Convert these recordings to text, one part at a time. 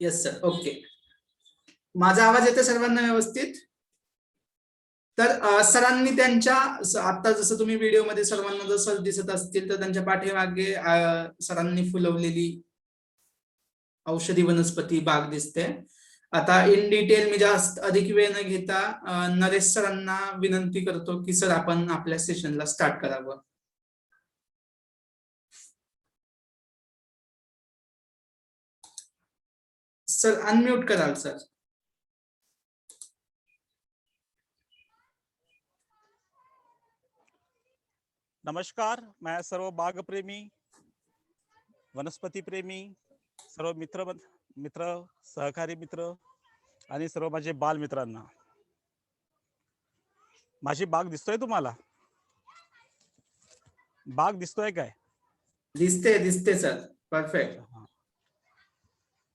Yes sir. Okay. माझा आवाज येतो सर्वांना व्यवस्थित? तर सरांनी त्यांच्या आता जसं तुम्ही व्हिडिओमध्ये सर्वांना जसं दिसत असतील तर त्यांच्या पाठीमागे सरांनी फुलवलेली औषधी वनस्पती बाग दिसते. आता इन डिटेल मी जास्त अधिक वेळ न घेता नरेश सरांना विनंती करतो की सर आपण आपल्या सेशनला स्टार्ट करावं. सर अनम्यूट कराल सर. नमस्कार. मैं सर्व बाग प्रेमी, वनस्पती प्रेमी, सर्व मित्र सहकारी मित्र आणि सर्व माझे बाल मित्रांना, माझी बाग दिसतोय तुम्हाला? बाग दिसतोय काय? दिसते दिसते सर. परफेक्ट.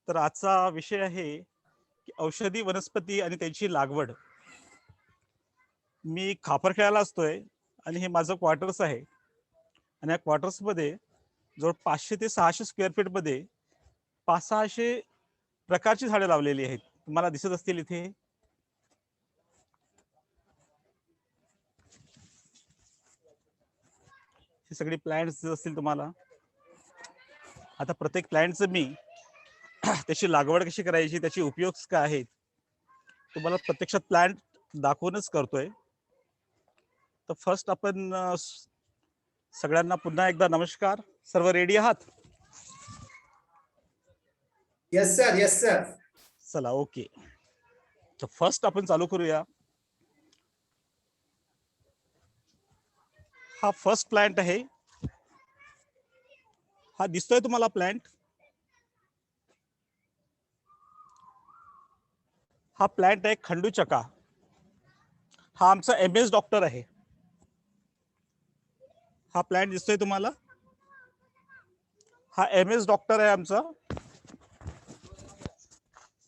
तर आजचा विषय आहे की औषधी वनस्पती आणि त्यांची लागवड. मी खापरखेळ्याला असतोय आणि हे माझं क्वार्टर्स आहे आणि या क्वार्टर्स मध्ये जवळ 500 ते 600 स्क्वेअर फीट मध्ये 500-600 प्रकारची झाडे लावलेली आहेत. तुम्हाला दिसत असतील इथे. ही सगळी प्लांट्स असतील तुम्हाला. आता प्रत्येक प्लांटचं मी त्याची लागवड कशी करायची, त्याचे उपयोग काय आहेत, तुम्हाला प्रत्यक्षात प्लांट दाखवूनच करतोय. तर फर्स्ट आपण सगळ्यांना पुन्हा एकदा नमस्कार. सर्व रेडी आहात? Yes sir. Yes sir. चला ओके. तर फर्स्ट आपण चालू करूया. हा फर्स्ट प्लांट आहे. हा दिसतोय तुम्हाला प्लांट? हा प्लांट आहे खंडूचका. हा आमचा MS डॉक्टर आहे. हा प्लांट दिसतोय तुम्हाला? हा MS डॉक्टर आहे आमचा.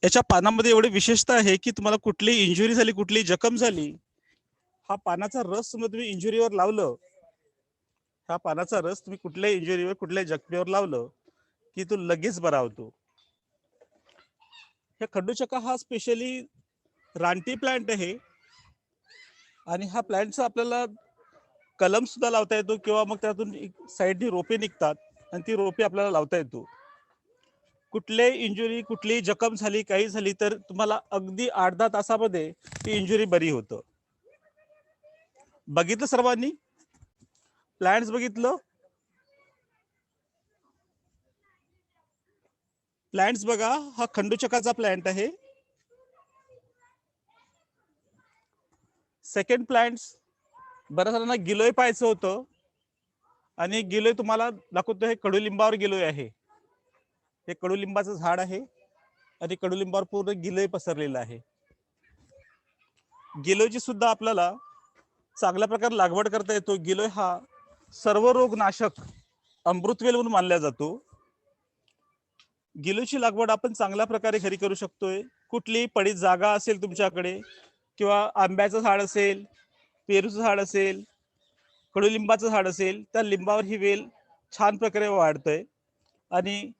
याच्या पानामध्ये एवढी विशेषता आहे की तुम्हाला कुठली इंजुरी झाली, कुठली जखम झाली, हा पानाचा रस तुम्ही इंजुरीवर लावलं, हा पानाचा रस तुम्ही कुठल्याही इंजुरीवर, कुठल्याही जखमेवर लावलं की तो लगेच बरा होतो. हे खंडूचका हा स्पेशली रानटी प्लांट आहे आणि हा प्लांटचा आपल्याला कलम सुद्धा लावता येतो किंवा मग त्यातून साईडनी रोपे निघतात आणि ती रोपे आपल्याला लावता येतो. कुठलीही इंजुरी, कुठलीही जखम झाली, काही झाली तर तुम्हाला अगदी 8-10 तासामध्ये ती इंजुरी बरी होतं. बघितलं सर्वांनी? प्लांट्स बघितलं? प्लांट्स बघा. हा खंडूचकाचा प्लांट आहे. सेकंड प्लांट्स, बऱ्याच जणांना गिलोय पाहायचं होतं आणि गिलोय तुम्हाला दाखवतो. हे कडुलिंबावर गिलोय आहे. हे कडुलिंबाचं झाड आहे आणि कडुलिंबावर पूर्ण गिलोय पसरलेलं आहे. गिलोयची सुद्धा आपल्याला चांगल्या प्रकारे लागवड करता येतो. गिलोय हा सर्व रोगनाशक अमृतवेल म्हणून मानला जातो. गिलोयची लागवड आपण चांगल्या प्रकारे घरी करू शकतोय. कुठलीही पडीत जागा असेल तुमच्याकडे किंवा आंब्याचं झाड असेल, पेरूचं झाड असेल, कडुलिंबाचं झाड असेल, त्या लिंबावर ही वेल छान प्रकारे वाढतंय आणि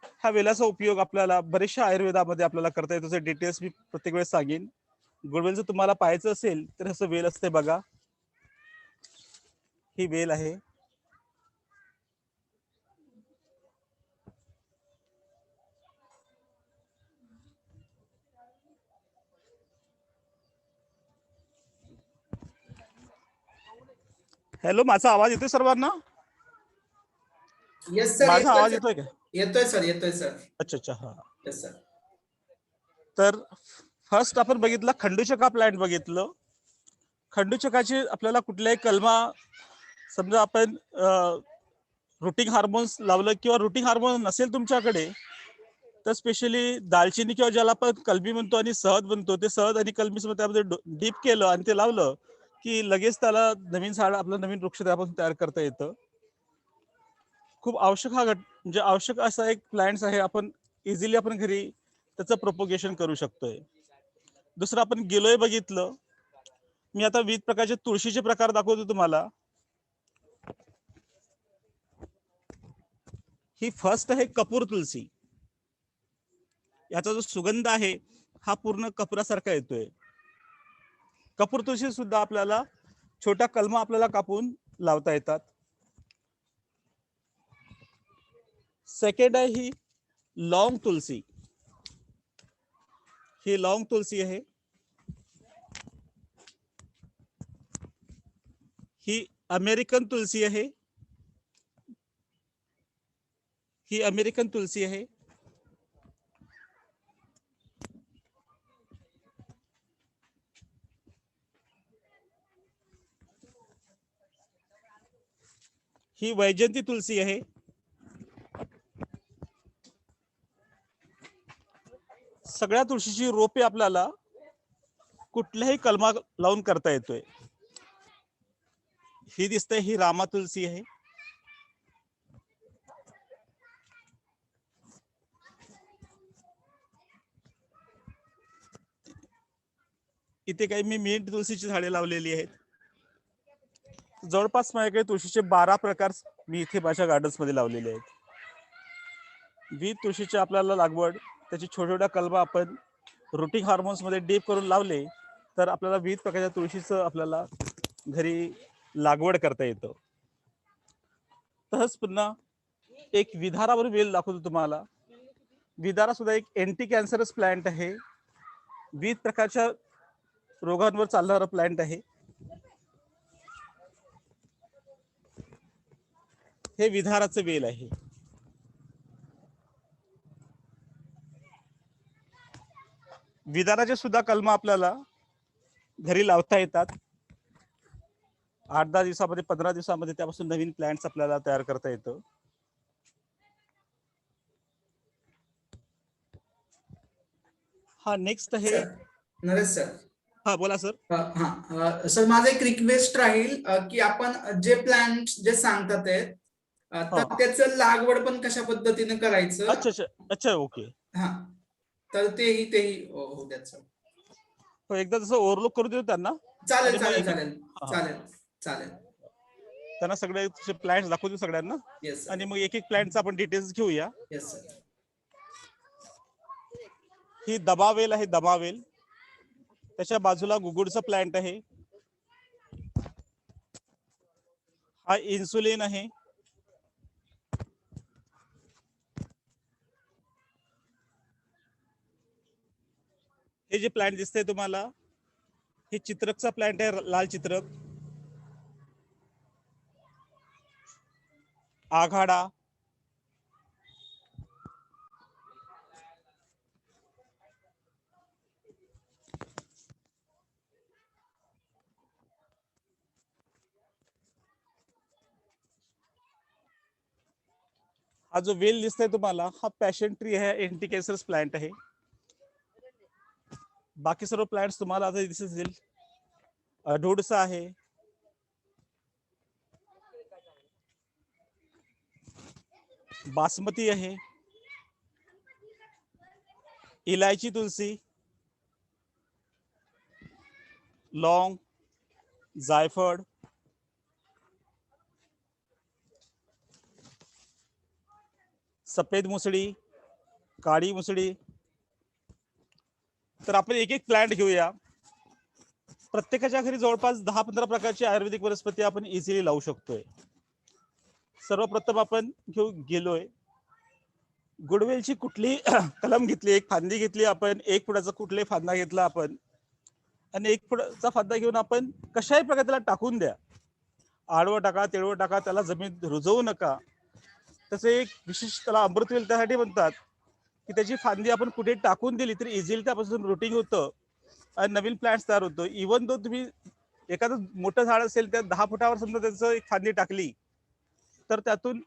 ह्या वेलाचा उपयोग आपल्याला बरेचशा आयुर्वेदामध्ये आपल्याला करता येतो. डिटेल्स मी प्रत्येक वेळेस सांगेन. गुळवेलचं तुम्हाला पाहायचं असेल तर असं वेल असते बघा. ही वेल आहे. हॅलो, माझा आवाज येतोय सर्वांना? Yes sir. माझा आवाज येतोय का? येतोय सर. येतोय सर. अच्छा. हा. Yes sir. तर फर्स्ट आपण बघितलं खंडूचका प्लांट बघितलं. खंडूचकाचे आपल्याला कुठल्याही कलमा, समजा आपण रूटिंग हार्मोन्स लावलं किंवा रूटिंग हार्मोन नसेल तुमच्याकडे तर स्पेशली दालचिनी किंवा ज्याला आपण कलमी म्हणतो आणि सहद म्हणतो, ते सहद आणि कलमी सोबत त्यामध्ये डीप केलं आणि ते लावलं की लगेच त्याला नवीन झाड, आपलं नवीन वृक्ष त्यापासून तयार करता येतं. खूप आवश्यक म्हणजे आवश्यक असा एक प्लांट्स आहे. आपण इझिली आपण घरी त्याचं प्रोपोगेशन करू शकतोय. दुसरं आपण गिलोय बघितलं. मी आता विविध प्रकारचे तुळशीचे प्रकार दाखवतो तुम्हाला. ही फर्स्ट आहे कपूर तुलसी. याचा जो सुगंध आहे हा पूर्ण कपुरासारखा येतोय. कपूर तुळशी सुद्धा आपल्याला छोट्या कलमा आपल्याला कापून लावता येतात. सेकंड आहे ही लॉंग तुलसी. ही लॉंग तुलसी आहे. ही अमेरिकन तुलसी आहे. ही अमेरिकन तुलसी आहे. ही वैजयंती तुलसी आहे. सगळ्या तुळशीची रोपे आपल्याला कुठल्याही कलमा लावून करता येतोय. ही दिसते ही रामा तुलसी आहे. इथे काही मी मिंट तुळशीची झाडे लावलेली आहेत. जवळपास माझ्याकडे तुळशीचे 12 प्रकार मी इथे माझ्या गार्डन्स मध्ये लावलेले आहेत. विविध तुळशीची आपल्याला लागवड त्याची छोट्या कलमा आपण रूटिंग हार्मोन्स मध्ये डीप करून लावले तर आपल्याला विविध प्रकारच्या तुळशीचं आपल्याला घरी लागवड करता येतं. तसंच पुन्हा एक विधारावर वेल दाखवतो तुम्हाला. विधारा सुद्धा एक एंटी कॅन्सरस प्लांट आहे. विविध प्रकारच्या रोगांवर चालणारा प्लांट आहे. हे विधाराचं वेल आहे. विधाराचे सुद्धा कलमा आपल्याला घरी लावता येतात. 8-10 दिवसामध्ये 15 दिवसामध्ये त्यापासून नवीन प्लांट्स आपल्याला तयार करता येतं. हा नेक्स्ट आहे. नरेश सर. हा बोला सर. सर माझं एक रिक्वेस्ट राहील की आपण जे प्लांट जे सांगतात आहेत तर त्याचं लागवड पण कशा पद्धतीने करायचं. अच्छा अच्छा अच्छा ओके. हा तर तेही हो द्याच. हो एकदा तसं ओव्हरलुक करू देऊ त्यांना. चालेल चालेल चालेल चालेल चालेल. त्यांना सगळे प्लांट्स दाखवू देऊ सगळ्यांना. आणि मग एक एक प्लांटचा आपण डिटेल्स घेऊया. Yes sir. ही दबावेल आहे. दबावेल त्याच्या बाजूला गुगुडचा प्लांट आहे. हा इन्सुलिन आहे. हे जे प्लांट दिसतंय तुम्हाला हे चित्रकचा प्लांट आहे. लाल चित्रक. आघाडा. हा जो वेल दिसतोय तुम्हाला हा पॅशन ट्री आहे. एंटी कॅन्सरस प्लांट आहे. बाकी सर्व प्लांट्स तुम्हाला आता दिसतील. अडुडसा आहे. बासमती आहे. इलायची तुलसी, लौंग, जायफळ, सफेद मुसळी, काळी मुसळी. तर आपण एक एक प्लांट घेऊया. प्रत्येकाच्या घरी जवळपास 10-15 प्रकारची आयुर्वेदिक वनस्पती आपण इझिली लावू शकतोय. सर्वप्रथम आपण गेलोय गुडवेलची कुठली कलम घेतली, एक फांदी घेतली आपण, एक फुटाचा कुठलाही फांदा घेतला आपण आणि एक फुटाचा फांदा घेऊन आपण कशाही प्रकारे त्याला टाकून द्या. आडवं टाका, तेडवं टाका, त्याला जमीन रुजवू नका. तसे एक विशेष त्याला अमृतवेल त्यासाठी म्हणतात की त्याची फांदी आपण कुठे टाकून दिली तरी इझिली त्यापासून रूटिंग होतं आणि नवीन प्लांट्स तयार होतो. इव्हन दो तुम्ही एखादं मोठं झाड असेल त्या 10 फुटावर समजा त्याचं एक फांदी टाकली तर त्यातून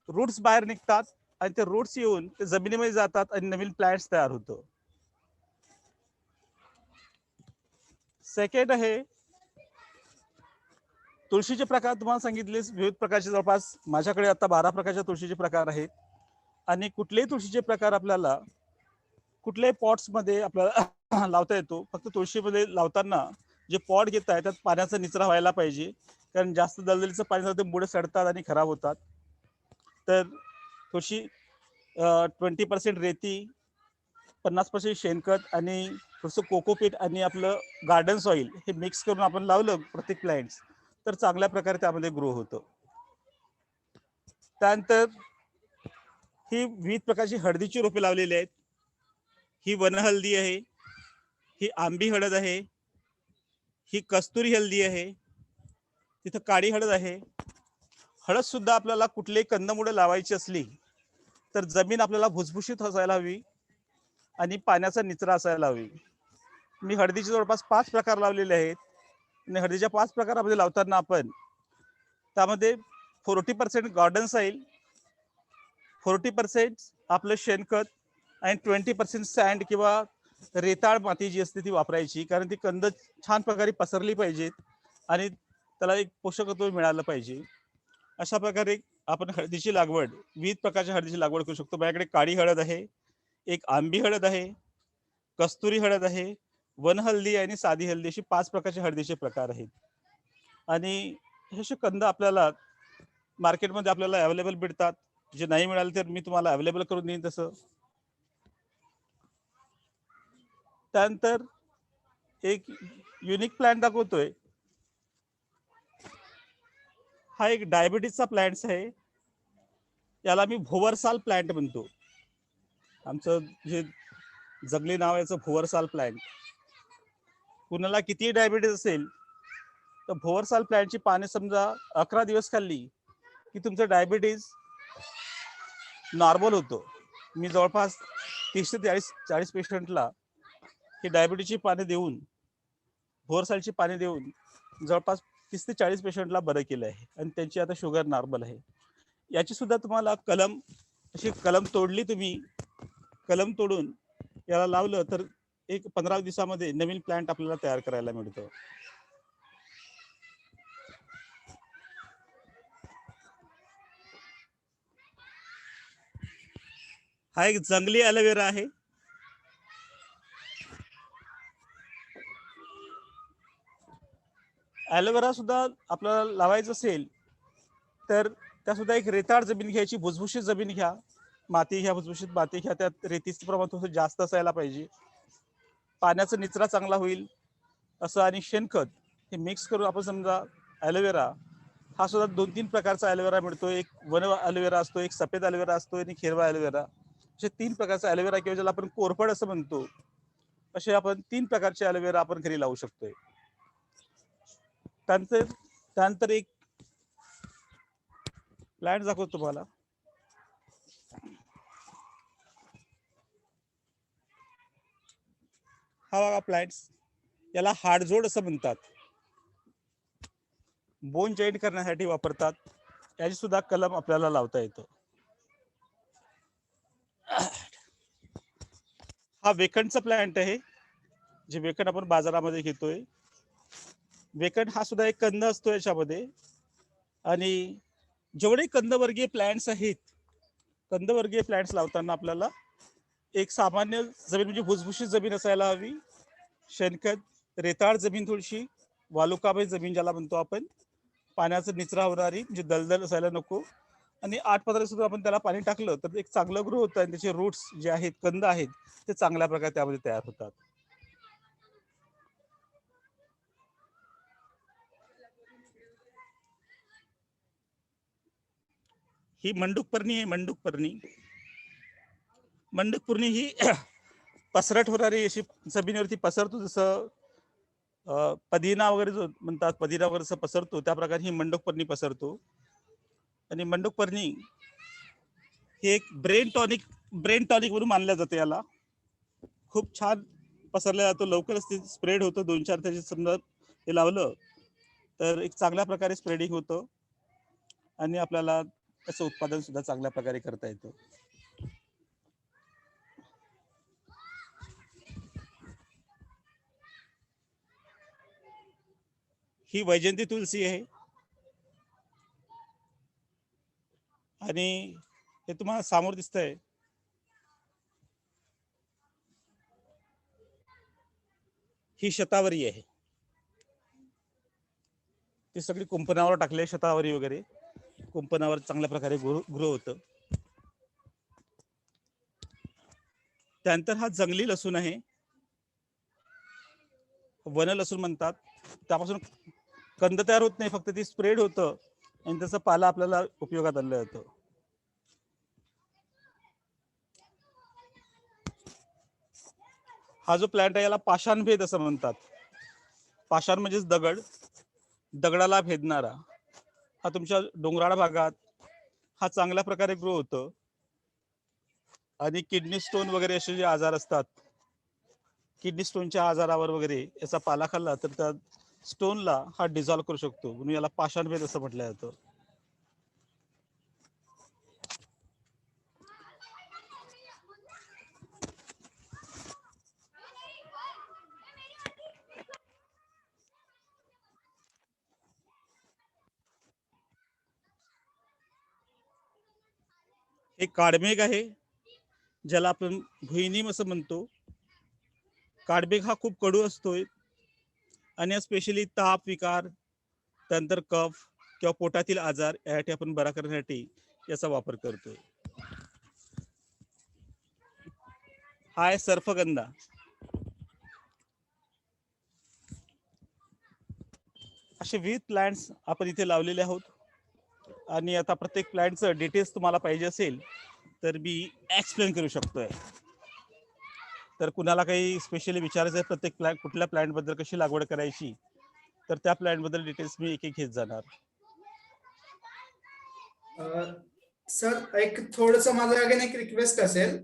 रूट्स बाहेर निघतात आणि ते रूट्स येऊन ते जमिनीमध्ये जातात आणि नवीन प्लांट्स तयार होतो. सेकंड आहे तुळशीचे प्रकार. तुम्हाला सांगितले विविध प्रकारचे जवळपास माझ्याकडे आता 12 प्रकारच्या तुळशीचे प्रकार आहेत. आणि कुठलेही तुळशीचे प्रकार आपल्याला कुठल्याही पॉट्स मध्ये आपल्याला लावता येतो. फक्त तुळशीमध्ये लावताना जे पॉट घेताय त्यात पाण्याचा निचरा व्हायला पाहिजे. कारण जास्त दलदलीचं पाणी ते मुळे सडतात आणि खराब होतात. तर तुळशी 20% रेती 50% शेणखत आणि थोडंसं कोकोपीट आणि आपलं गार्डन सॉईल हे मिक्स करून आपण लावलं प्रत्येक प्लांट्स, तर चांगल्या प्रकारे त्यामध्ये ग्रो होतं. त्यानंतर ही विविध प्रकारची हळदीची रोपे लावलेली आहेत. ही वनहळदी आहे, ही आंबी हळद आहे, ही कस्तुरी हळदी आहे, तिथं काळी हळद आहे. हळद सुद्धा आपल्याला कुठलेही कंदमुळं लावायची असली तर जमीन आपल्याला भुसभुशीत असायला हवी आणि पाण्याचा निचरा असायला हवी. मी हळदीचे जवळपास 5 प्रकार लावलेले आहेत आणि हळदीच्या 5 प्रकारामध्ये लावताना आपण त्यामध्ये 40% गार्डन सॉईल, 40% आपलं शेणखत आणि 20% सँड किंवा रेताळ माती जी असते ती वापरायची, कारण ती कंद छान प्रकारे पसरली पाहिजेत आणि त्याला एक पोषक तत्व मिळालं पाहिजे. अशा प्रकारे आपण हळदीची लागवड, विविध प्रकारच्या हळदीची लागवड करू शकतो. माझ्याकडे काळी हळद आहे, एक आंबी हळद आहे, कस्तुरी हळद आहे, वनहळदी आणि साधी हळदी अशी 5 प्रकारचे हळदीचे प्रकार आहेत. आणि हे असे कंद आपल्याला मार्केटमध्ये आपल्याला अवेलेबल भेटतात. जे नाही मिळाले तर मी तुम्हाला अवेलेबल करून देईन तसं. त्यानंतर एक युनिक प्लांट दाखवतोय. हा एक डायबिटीजचा प्लांट आहे. याला मी भोवरसाल प्लांट म्हणतो. आमचं जे जंगली नाव आहे याचं भोवरसाल प्लांट. कुणाला किती डायबिटीज असेल तर भोवरसाल प्लांटची पाने समजा 11 दिवस खाल्ली की तुमचं डायबिटीज नॉर्मल होतो. मी जवळपास 30 ते 40 पेशंटला ही डायबिटीजची पाने देऊन, भोवरसालची पाने देऊन जवळपास 30 ते 40 पेशंटला बरं केलं आहे आणि त्यांची आता शुगर नॉर्मल आहे. याची सुद्धा तुम्हाला कलम, अशी कलम तोडली तुम्ही, कलम तोडून याला लावलं तर एक 15 दिवसामध्ये नवीन प्लांट आपल्याला तयार करायला मिळतो. हा एक जंगली ॲलोवेरा आहे. ॲलोवेरा सुद्धा आपल्याला लावायचं असेल तर त्या सुद्धा एक रेताळ जमीन घ्यायची, भुसभुशीत जमीन घ्या, माती घ्या, भुसभुशीत माती घ्या. त्यात रेतीचं प्रमाण थोडं जास्त असायला पाहिजे, पाण्याचा निचरा चांगला होईल असं, आणि शेणखत हे मिक्स करून आपण समजा ॲलोवेरा हा सुद्धा 2-3 प्रकारचा ॲलोवेरा मिळतो. एक वन ॲलोवेरा असतो, एक सफेद ॲलोवेरा असतो आणि हिरवा ॲलोवेरा, असे 3 प्रकारचा ॲलोवेरा किंवा ज्याला आपण कोरफड असं म्हणतो, असे आपण 3 प्रकारचे ॲलोवेरा आपण घरी लावू शकतोय. त्यानंतर एक प्लांट दाखवतो तुम्हाला. हा बघा प्लांट्स, याला हाडजोड असं म्हणतात, बोन जॉईंट करण्यासाठी वापरतात. याची सुद्धा कलम आपल्याला लावता येतो. हा वेकंडचा प्लांट आहे, जे वेकंड आपण बाजारामध्ये घेतोय. वेकंड हा सुद्धा एक कंद असतो याच्यामध्ये. आणि जेवढे कंदवर्गीय प्लांट्स आहेत, कंदवर्गीय प्लांट्स लावताना आपल्याला एक सामान्य जमीन म्हणजे भुसभुशीत जमीन असायला हवी, शेणखत, रेताळ जमीन, थोडीशी वालुकामय जमीन ज्याला म्हणतो आपण, पाण्याचा निचरा होणारी, म्हणजे दलदल असायला नको, आणि 8-15 सुद्धा आपण त्याला पाणी टाकलं तर एक चांगलं ग्रो होतं आणि त्याचे रूट्स जे आहेत, कंद आहेत, ते चांगल्या प्रकारे त्यामध्ये तयार होतात. ही मंडूकपर्णी आहे, मंडूकपर्णी. मंडूकपर्णी ही पसरट होणारी अशी जमिनीवरती पसरतो, जसं पदिना वगैरे जो म्हणतात, पदिना वगैरे जसं पसरतो त्या प्रकारे ही मंडूकपर्णी पसरतो. आणि मंडूकपर्णी हे एक ब्रेन टॉनिक म्हणून मानलं जातं. याला खूप छान पसरला जातो, लवकरच ते स्प्रेड होतं. 2-4 त्याचे समजा हे लावलं तर एक चांगल्या प्रकारे स्प्रेडिंग होतं आणि आपल्याला त्याचं उत्पादन सुद्धा चांगल्या प्रकारे करता येतं. ही वैजंती तुलसी आहे आणि हे तुम्हाला समोर दिसतंय, ही शतावरी आहे. ती सगळी कुंपणावर टाकले, शतावरी वगैरे कुंपणावर चांगल्या प्रकारे ग्रो होतं. त्यानंतर हा जंगली लसूण आहे, वन लसूण म्हणतात. त्यापासून कंद तयार होत नाही, फक्त ती स्प्रेड होतं आणि त्याचा पाला आपल्याला उपयोगात आणला जातो. हा जो प्लांट आहे याला पाषाण भेद असं म्हणतात. पाषाण म्हणजेच दगड, दगडाला भेदणारा. हा तुमच्या डोंगराळ भागात हा चांगल्या प्रकारे ग्रो होतो. आणि किडनी स्टोन वगैरे असे जे आजार असतात, किडनी स्टोनच्या आजारावर वगैरे याचा पाला खाल्ला तर त्या स्टोनला हा डिझॉल्व्ह करू शकतो, म्हणून याला पाषाण भेद असं म्हटलं जातं. हे काडमेघ आहे, ज्याला आपण भुईनीम असं म्हणतो. काडमेघ हा खूप कडू असतोय आणि स्पेशली ताप, विकार, त्यानंतर कफ किंवा पोटातील आजार यासाठी आपण बरा करण्यासाठी याचा वापर करतोय. हा आहे सर्फगंधा. असे विविध प्लांट्स आपण इथे लावलेले आहोत. आणि आता प्रत्येक प्लांटचं डिटेल्स तुम्हाला पाहिजे असेल तर मी एक्सप्लेन करू शकतोय. तर कुणाला काही स्पेशली विचारायचं आहे प्रत्येक प्लांट, कुठल्या प्लांट बद्दल कशी लागवड करायची, तर त्या प्लांट बद्दल डिटेल्स मी एक एक घेत जाणार. सर एक थोडस माझं अगेन एक रिक्वेस्ट असेल,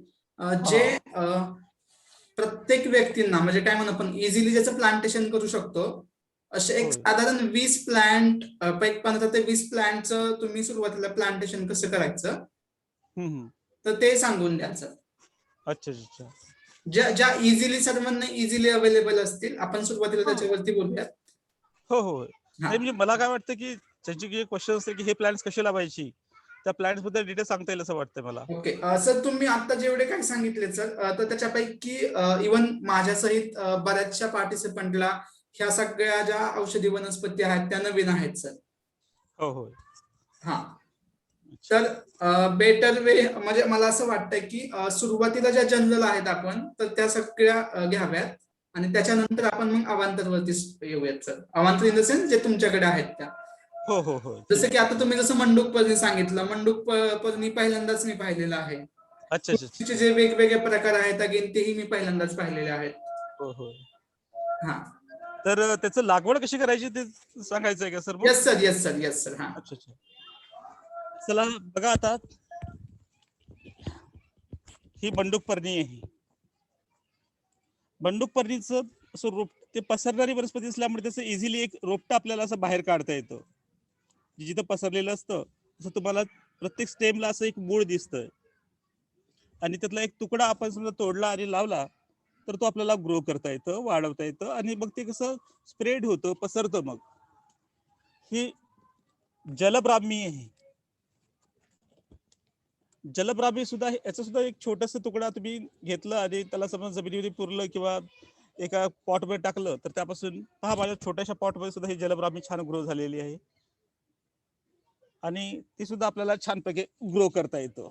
जे प्रत्येक व्यक्तींना म्हणजे काय म्हणून आपण इझिली ज्याचं प्लांटेशन करू शकतो, असे एक होय. साधारण 20 प्लांट, 15 ते 20 प्लांटचं तुम्ही सुरुवातीला प्लांटेशन कसं करायचं तर ते सांगून द्या सर. अच्छा अच्छा. ज्या इझिली सर्वांना इझिली अवेलेबल असतील, आपण सुरुवातीला हा. त्याच्यावरती बोलूयात. हो हो. हा नाही म्हणजे मला काय वाटतं की ज्यांची जे क्वेश्चन असते की हे प्लांट्स कशी लावायची, त्या प्लांट्स बद्दल डिटेल सांगता येईल असं वाटतं मला. ओके सर, तुम्ही आता जेवढे काही सांगितले सर, तर त्याच्यापैकी इवन माझ्यासहित बऱ्याचशा पार्टिसिपंटला ह्या सगळ्या ज्या औषधी वनस्पती आहेत त्या नवीन आहेत सर. हो हो. हा, तर बेटर वे म्हणजे मला असं वाटतं की सुरुवातीला ज्या जनरल आहेत आपण तर त्या सगळ्या घ्याव्यात आणि त्याच्यानंतर आपण मग अवांतरवरती येऊयात सर. अवांतर इन द सेन्स जे तुमच्याकडे आहेत त्या. हो हो हो. जसं की आता तुम्ही जसं मंडूक पर्णी सांगितलं, मंडूक पर्णी पहिल्यांदाच मी पाहिलेलं आहे. अच्छा अच्छा तुळशीचे अच्छा. जे वेगवेगळे प्रकार आहेत अगेन तेही मी पहिल्यांदाच पाहिलेले आहेत. हो हो. हा, तर त्याचं लागवड कशी करायची ते सांगायचं आहे का सर मग? Yes sir, yes sir, yes sir. हा, अच्छा अच्छा. चला बघा आता, ही बंडूक पर्णी आहे. बंडूक पर्णीचं असं रोप, ते पसरणारी वनस्पती असल्यामुळे त्याचं इझिली एक रोपटं आपल्याला असं बाहेर काढता येतं. जिथं पसरलेलं असतं तसं तुम्हाला प्रत्येक स्टेमला असं एक मूळ दिसतंय आणि त्यातला एक तुकडा आपण समजा तोडला आणि लावला तर तो आपल्याला ग्रो करता येतं, वाढवता येतं आणि मग ते कसं स्प्रेड होतं, पसरतं. मग ही जलब्राह्मी आहे. जलब्राह्मी सुद्धा याचा सुद्धा एक छोटासा तुकडा तुम्ही घेतलं आणि त्याला समजा जमिनीमध्ये पुरलं किंवा एका पॉटमध्ये टाकलं तर त्यापासून पहा, माझ्या छोट्याशा पॉटमध्ये सुद्धा ही जलब्राह्मी छान ग्रो झालेली आहे आणि ती सुद्धा आपल्याला छानपैकी ग्रो करता येतं.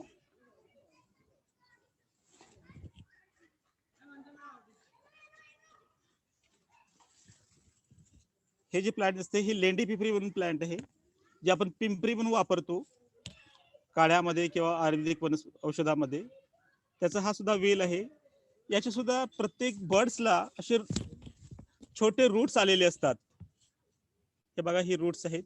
हे जे प्लांट असते हे लेंडी पिंपरी म्हणून प्लांट आहे, जे आपण पिंपरी म्हणून वापरतो काढ्यामध्ये किंवा आयुर्वेदिक औषधामध्ये. त्याचा हा सुद्धा वेल आहे. याचे सुद्धा प्रत्येक बर्ड्सला असे छोटे रूट्स आलेले असतात. हे बघा, ही रूट्स आहेत.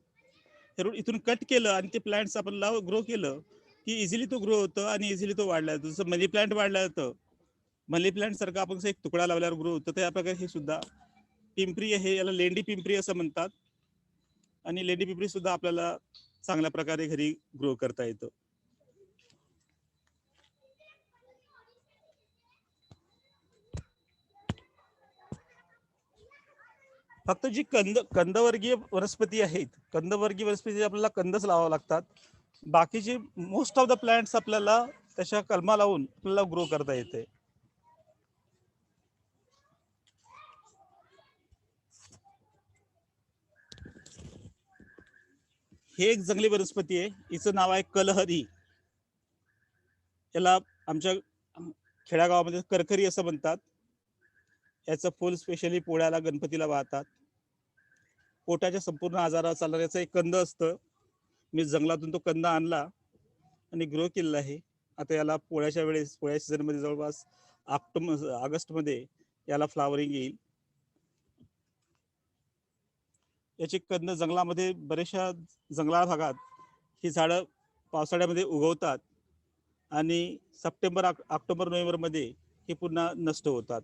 हे रूट इथून कट केलं आणि ते प्लांट्स आपण ग्रो केलं की इझिली तो ग्रो होतं आणि इझिली तो वाढला जातो. जसं मनी प्लांट वाढला जातं, मनी प्लांट सारखं आपण एक तुकडा लावल्यावर ग्रो होतं, त्या प्रकारे हे सुद्धा पिंपरी आहे, याला लेंडी पिंपरी असं म्हणतात. आणि लेंडी पिंपरी सुद्धा आपल्याला चांगल्या प्रकारे घरी ग्रो करता येतं. फक्त जी कंदवर्गीय वनस्पती आहेत, कंदवर्गीय वनस्पती आपल्याला कंदच लावावं लागतात. बाकीचे मोस्ट ऑफ द प्लांट्स आपल्याला त्याच्या कलमा लावून आपल्याला ग्रो करता येते. हे एक जंगली वनस्पती आहे, हिचं नाव आहे कलहरी. याला आमच्या खेड्यागावामध्ये करकरी असं म्हणतात. याचं फुल स्पेशली पोळ्याला गणपतीला वाहतात. पोटाच्या संपूर्ण आजारावर चालणारं याचं एक कंद असतं. मी जंगलातून तो कंद आणला आणि ग्रो केलेला आहे. आता याला पोळ्याच्या वेळेस पोळ्या सीझनमध्ये जवळपास ऑगस्टमध्ये याला फ्लावरिंग येईल. याची कंद जंगलामध्ये बऱ्याचशा जंगलाळ भागात ही झाडं पावसाळ्यामध्ये उगवतात आणि सप्टेंबर ऑक्टोबर नोव्हेंबरमध्ये ही पुन्हा नष्ट होतात.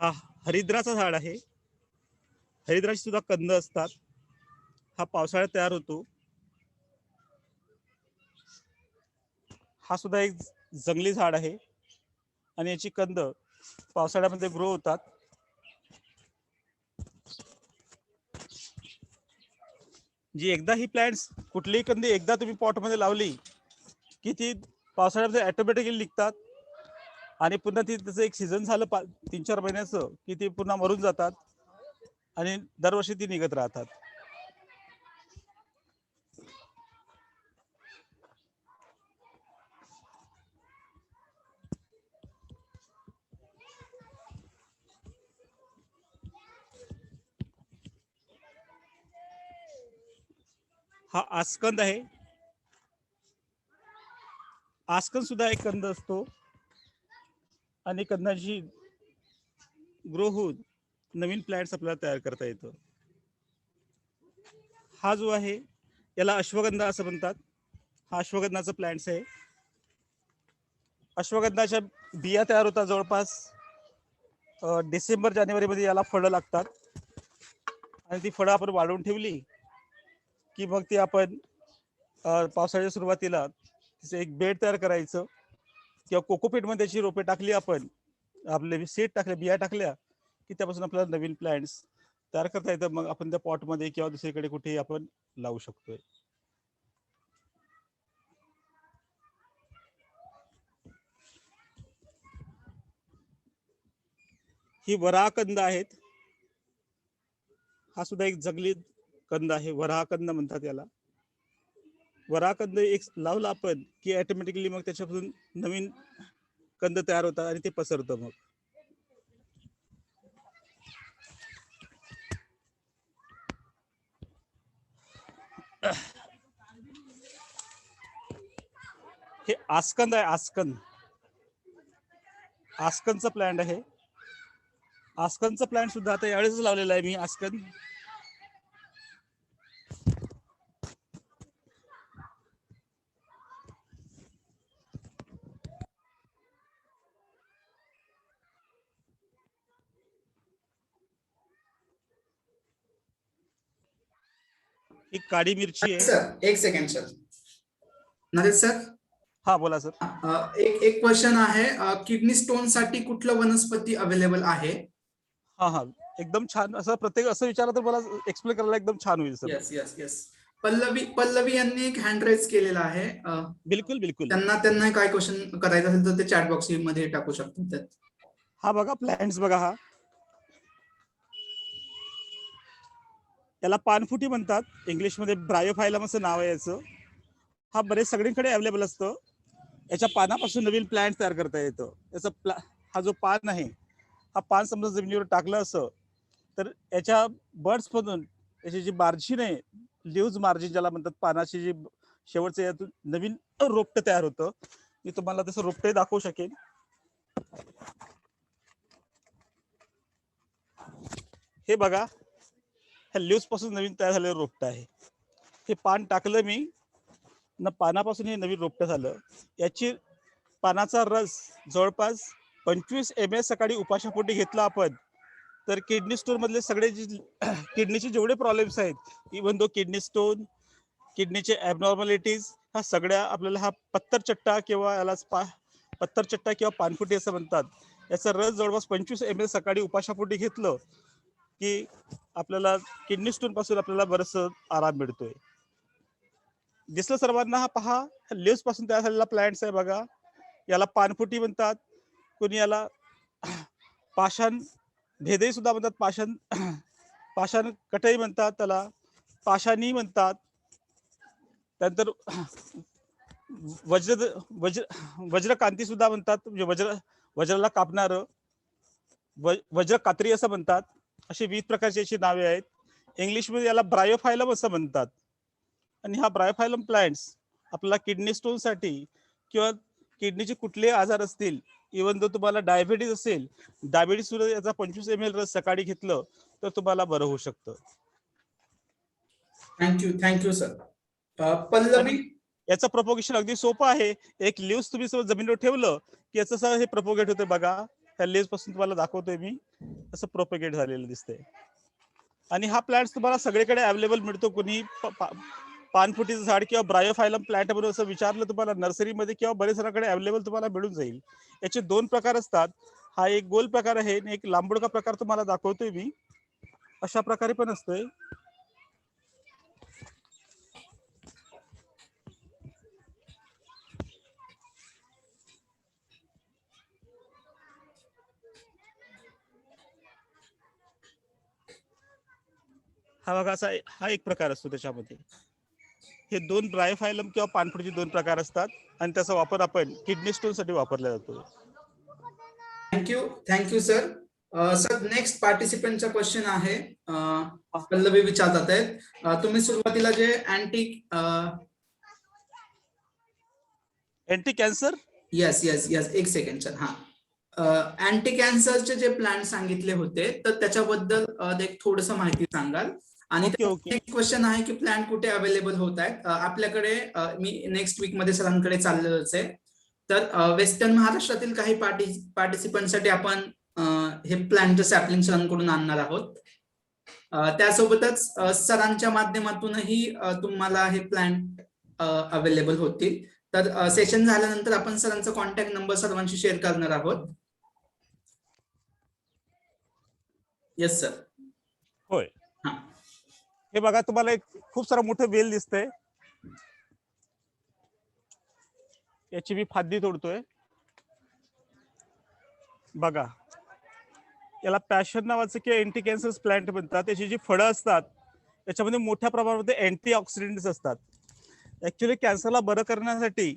हा हरिद्राचं झाड आहे. हरिद्राचे सुद्धा कंद असतात. हा पावसाळ्यात तयार होतो. हा सुद्धा एक जंगली झाड आहे आणि याची कंद पावसाळ्यामध्ये ग्रो होतात. जी एकदा ही प्लांट्स कुठलीही कंदी एकदा तुम्ही पॉटमध्ये लावली की ती पावसाळ्यामध्ये ऑटोमॅटिकली निघतात आणि पुन्हा ती त्याचं एक सीझन झालं 3-4 महिन्याचं की ती पुन्हा मरून जातात आणि दरवर्षी ती निघत राहतात. हा आस्कंद आहे. आस्कंद सुद्धा एक कंद असतो आणि कंदाची ग्रो होऊन नवीन प्लॅन्ट्स आपल्याला तयार करता येतं. हा जो आहे याला अश्वगंधा असं म्हणतात. हा अश्वगंधाचा प्लॅन्ट्स आहे. अश्वगंधाच्या बिया तयार होतात जवळपास डिसेंबर जानेवारीमध्ये याला फळं लागतात आणि ती फळं आपण वाढवून ठेवली की मग ती आपण पावसाळ्याच्या सुरुवातीला तिचं एक बेड तयार करायचं किंवा कोकोपीटमध्ये त्याची रोपे टाकली आपण आपले सीड टाकले बिया टाकल्या की त्यापासून आपल्याला नवीन प्लॅन्ट्स तयार करता येतं. मग आपण त्या पॉटमध्ये किंवा दुसरीकडे कुठेही आपण लावू शकतोय. ही वराहकंद आहेत. हा सुद्धा एक जंगली कंद आहे. वराहकंद म्हणतात याला. वराहकंद एक लावला आपण की ऑटोमॅटिकली मग त्याच्यापासून नवीन कंद तयार होतात आणि ते पसरतं. मग हे आस्कंद आहे. आस्कंदचा प्लॅन्ट आहे. आस्कंदचा प्लॅन्ट सुद्धा आता यावेळेस लावलेला आहे मी आस्कंद. ही काळी मिरची आहे. सर एक सेकंड सर. नरेश सर, हा बोला सर. एक क्वेश्चन आहे. किडनी स्टोन साठी कुठलं वनस्पती अवेलेबल आहे? हा एकदम छान. असं प्रत्येक असं विचारलं तर मला एक्सप्लेन करायला एकदम छान होईल sir. Yes yes yes. Pallavi यांनी एक हँड राईज केलेला आहे. बिलकुल बिलकुल. त्यांना काय क्वेश्चन करायचं असेल तर ते चॅट बॉक्स मध्ये टाकू शकतात. हा बघा प्लॅन्ट्स बघा. हा याला पानफुटी म्हणतात. इंग्लिशमध्ये ब्रायोफायलम असं नाव आहे याचं. हा बरेच सगळीकडे अवेलेबल असतं. याच्या पानापासून नवीन प्लॅन्ट तयार करता येतं. याचा हा जो पान आहे हा पान समजा जमिनीवर टाकलं असं तर याच्या बर्ड्स मधून याची जी मार्जिन आहे लिव्ज मार्जिन ज्याला म्हणतात पानाची जी शेवटचं यातून नवीन रोपटं तयार होतं. मी तुम्हाला तसं रोपटे दाखवू शकेन. हे बघा ह्या लिव्स पासून नवीन तयार झालेलं रोपटं आहे. हे पान टाकलं मी न पानापासून हे नवीन रोपटं झालं. याची पानाचा रस जवळपास 25 ml सकाळी उपाशापोटी घेतला आपण तर किडनी स्टोन मधले सगळे किडनीचे जेवढे प्रॉब्लेम्स आहेत इव्हन दो किडनी स्टोन किडनीचे ॲबनॉर्मॅलिटीज ह्या सगळ्या आपल्याला हा पत्तर चट्टा किंवा याला पत्तरचट्टा किंवा पानफुटी असं म्हणतात, याचा रस जवळपास 25 ml सकाळी उपाशापोटी घेतलं की आपल्याला किडनी स्टोन पासून आपल्याला बरंच आराम मिळतोय. दिसलं सर्वांना? हा पहा, लिव्स पासून तयार झालेला प्लांट्स आहे बघा. याला पानफुटी म्हणतात, कोणी याला पाषाण भेदई सुद्धा म्हणतात, पाषाण कटई म्हणतात, त्याला पाषाणी म्हणतात. त्यानंतर वज्र वज्र वज्रकांती सुद्धा म्हणतात, म्हणजे वज्राला कापणारं वज्र कात्री असं म्हणतात. अशी विविध प्रकारची याची नावे आहेत. इंग्लिशमध्ये याला ब्रायोफायलम असं म्हणतात. आणि हा ब्रायोफायलम प्लांट्स आपल्याला किडनी स्टोन साठी किंवा किडनीचे कुठलेही आजार असतील, इवन जर तुम्हाला डायबिटीज असेल, डायबिटीज सुद्धा याचा 25 ml रस सकाळी घेतलं तर तुम्हाला बरं होऊ शकतं. Thank you sir. पल्लवी, याचं प्रोपोगेशन अगदी सोपं आहे. एक लिव्स तुम्ही जमिनीवर ठेवलं की याचं हे प्रोपोगेट होते बघा. ह्या लिव्स पासून तुम्हाला दाखवतोय मी, असं प्रोपोगेट झालेलं दिसतंय. आणि हा प्लांट तुम्हाला सगळीकडे अवेलेबल मिळतो. कोणी पानफुटीचं झाड किंवा ब्रायोफायलम प्लांट म्हणून असं विचारलं तुम्हाला नर्सरीमध्ये किंवा बरेच जणांकडे अवेलेबल तुम्हाला मिळून जाईल. याचे 2 प्रकार असतात. हा एक गोल प्रकार आहे आणि एक लांबुडका प्रकार तुम्हाला दाखवतोय मी. अशा प्रकारे पण असतोय. हा बघा, असा हा एक प्रकार असतो. त्याच्यामध्ये हे 2 ब्रायोफायलम किंवा पानफुटीचे 2 प्रकार असतात आणि त्याचा वापर आपण किडनी स्टोन साठी वापरला जातो. Thank you sir. सर, नेक्स्ट पार्टिसिपंटचा क्वेश्चन आहे. पल्लवी विचारतात आहेत, तुम्ही सुरुवातीला जे अँटी कॅन्सर, यस एक सेकंड सर. हा, अँटी कॅन्सरचे जे प्लांट सांगितले होते, तर त्याच्याबद्दल एक थोडस माहिती सांगाल. आणि ओके. क्वेश्चन आहे की प्लांट कुठे अवेलेबल होत आहेत आपल्याकडे. मी नेक्स्ट वीक मध्ये सरांकडे चाललेलंच आहे. तर वेस्टर्न महाराष्ट्रातील काही पार्टिसिपंटसाठी आपण हे प्लांट सॅपलिंग सरांकडून आणणार आहोत. त्यासोबतच सरांच्या माध्यमातूनही तुम्हाला हे प्लांट अवेलेबल होतील. तर सेशन झाल्यानंतर आपण सरांचा कॉन्टॅक्ट नंबर सर्वांशी शेअर करणार आहोत. Yes sir. होय. हे बघा, तुम्हाला एक खूप सारा मोठं वेल दिसतंय. याची मी फांदी तोडतोय बघा. याला पॅशन नावाचं किंवा अँटी कॅन्सर प्लांट म्हणतात. त्याची जी फळं असतात त्याच्यामध्ये मोठ्या प्रमाणामध्ये अँटी ऑक्सिडंट्स असतात. ऍक्च्युली कॅन्सरला बरं करण्यासाठी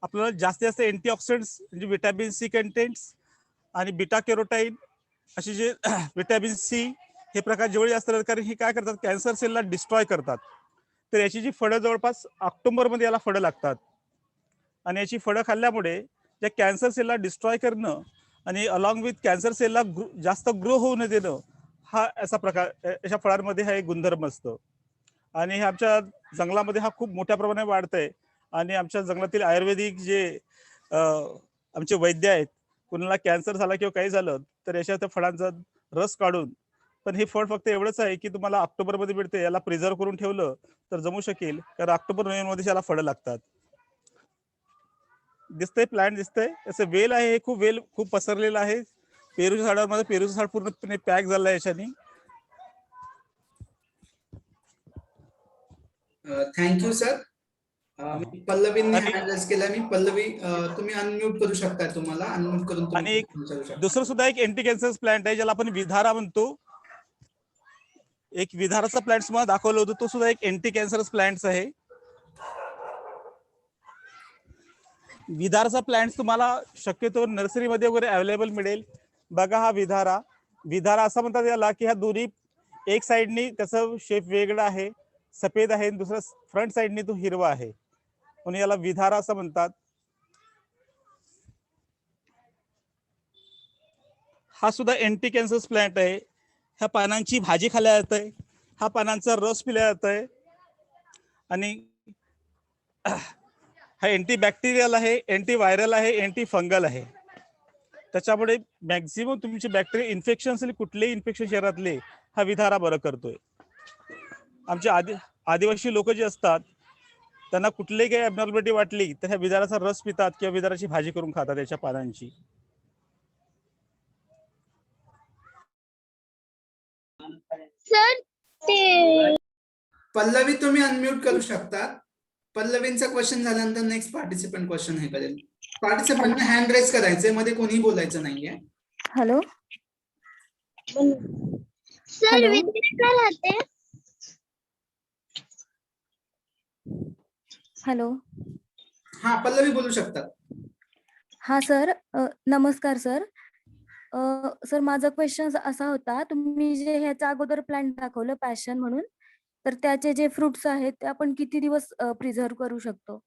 आपल्याला जास्तीत जास्त अँटी ऑक्सिडंट्स म्हणजे विटॅमिन सी कंटेंट्स आणि बीटा कॅरोटाईन असे जे विटॅमिन सी हे प्रकार जेवढे जास्त असतात, कारण हे काय करतात, कॅन्सर सेलला डिस्ट्रॉय करतात. तर याची जी फळं जवळपास ऑक्टोबरमध्ये याला फळं लागतात. आणि याची फळं खाल्ल्यामुळे त्या कॅन्सर सेलला डिस्ट्रॉय करणं आणि अलॉंग विथ कॅन्सर सेलला जास्त ग्रो होऊ न देणं, हा असा प्रकार अशा फळांमध्ये हा एक गुणधर्म असतो. आणि हे आमच्या जंगलामध्ये हा खूप मोठ्या प्रमाणात वाढतंय. आणि आमच्या जंगलातील आयुर्वेदिक जे आमचे वैद्य आहेत, कुणाला कॅन्सर झाला किंवा काही झालं तर याच्या त्या फळांचा रस काढून, पण हे फळ फक्त एवढंच आहे की तुम्हाला ऑक्टोबरमध्ये मिळते. याला प्रिझर्व करून ठेवलं तर जमू शकेल, कारण ऑक्टोबर नोव्हेंबरमध्ये याला फळं लागतात. दिसतंय प्लांट दिसतंय. याचं वेल आहे, हे खूप पसरलेलं आहे. पेरूच्या झाडामध्ये पेरूचं झाड पूर्णपणे पॅक झालं आहे याच्यानी. Thank you sir. पल्लवींनी हँड रेज केला. मी पल्लवी, तुम्ही अनम्यूट करू शकता. तुम्हाला अनम्यूट करून तुम्ही विचारू शकता. दुसरं सुद्धा एक अँटी कॅन्सर प्लांट आहे ज्याला आपण विधारा म्हणतो. एक विधाराचा प्लांट मला दाखवलं होतं, तो सुद्धा एक अँटी कॅन्सर प्लांट आहे. विधाराचा प्लांट तुम्हाला शक्यतो नर्सरीमध्ये वगैरे अवेलेबल मिळेल. बघा, हा विधारा असं म्हणतात याला की ह्या दोन्ही एक साईडनी त्याचं शेप वेगळा आहे, सफेद आहे, दुसरा फ्रंट साईडनी तो हिरवा आहे, म्हणून याला विधारा असं म्हणतात. हा सुद्धा अँटी कॅन्सर प्लांट आहे. ह्या पानांची भाजी खाल्ल्या जात आहे, हा पानांचा रस पिल्या जात आहे. आणि हा अँटी बॅक्टेरियल आहे, अँटी व्हायरल आहे, अँटी फंगल आहे. त्याच्यामुळे मॅक्झिमम तुमचे बॅक्टेरिया इन्फेक्शन असेल, कुठलेही इन्फेक्शन शरीरातले, हा विधारा बरं करतोय. आमचे आदिवासी लोक जे असतात त्यांना कुठलीही काही ॲबनॉर्मॅलिटी वाटली तर ह्या विदाराचा रस पितात किंवा विदाराची भाजी करून खातात त्याच्या पानांची. सर ते पल्लवी तुम्ही अनम्यूट करू शकता. पल्लवींचा क्वेश्चन झाल्यानंतर नेक्स्ट पार्टिसिपंट क्वेश्चन हे करेल. पार्टिसिपंटने हँड रेज करायचे, मध्ये कोणी बोलायचं नाहीये. Hello sir hello. विद्या काय राहते? हॅलो हा पल्लवी बोलू शकतात. हा सर नमस्कार सर. सर माझा क्वेश्चन असा होता, तुम्ही जे ह्याच्या अगोदर प्लांट दाखवलं पॅशन म्हणून, तर त्याचे जे फ्रुट्स आहेत ते आपण किती दिवस प्रिझर्व करू शकतो?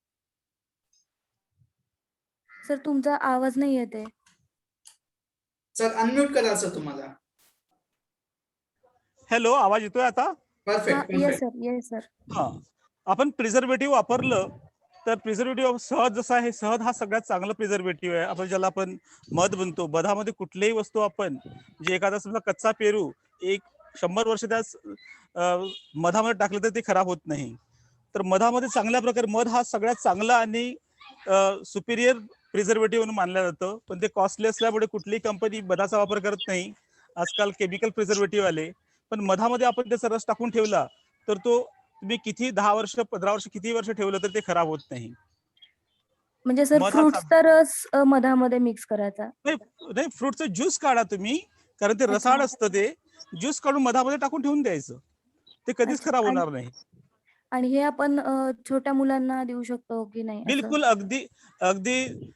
सर तुमचा आवाज नाही येते. सर अनम्यूट करायचं तुम्हाला. हॅलो, आवाज येतोय आता? Perfect yes perfect. Sir yes sir. हा, आपण प्रिझर्वेटिव्ह वापरलं तर प्रिझर्वेटिव्ह सहज जसं आहे, सहज हा सगळ्यात चांगला प्रिझर्वेटिव्ह आहे. आपण ज्याला आपण मध बनतो, मधामध्ये कुठलीही वस्तू आपण जे एखादा समजा कच्चा पेरू 100 वर्ष त्या मधामध्ये टाकलं तर ते खराब होत नाही. तर मधामध्ये चांगल्या प्रकारे मध हा सगळ्यात चांगला आणि सुपिरियर प्रिझर्वेटिव्ह म्हणून मानलं जातं. पण ते कॉस्टली असल्यामुळे कुठलीही कंपनी मधाचा वापर करत नाही. आजकाल केमिकल प्रिझर्वेटिव्ह आले. पण मधामध्ये आपण त्याचा रस टाकून ठेवला तर तो तुम्ही किती 10 वर्ष 15 वर्ष किती वर्ष ठेवलं तर ते खराब होत नाही. म्हणजे सर मध हा फ्रुट्सचा रस मधामध्ये मिक्स करायचा? नाही, फ्रूटचं ज्यूस काढा तुम्ही, कारण ते रसाळ असतं. ते ज्यूस काढून मधामध्ये टाकून ठेवून द्यायचं, ते कधीच अच्छा. खराब होणार नाही. आणि हे आपण छोट्या मुलांना देऊ शकतो की नाही असं? बिलकुल, अगदी अगदी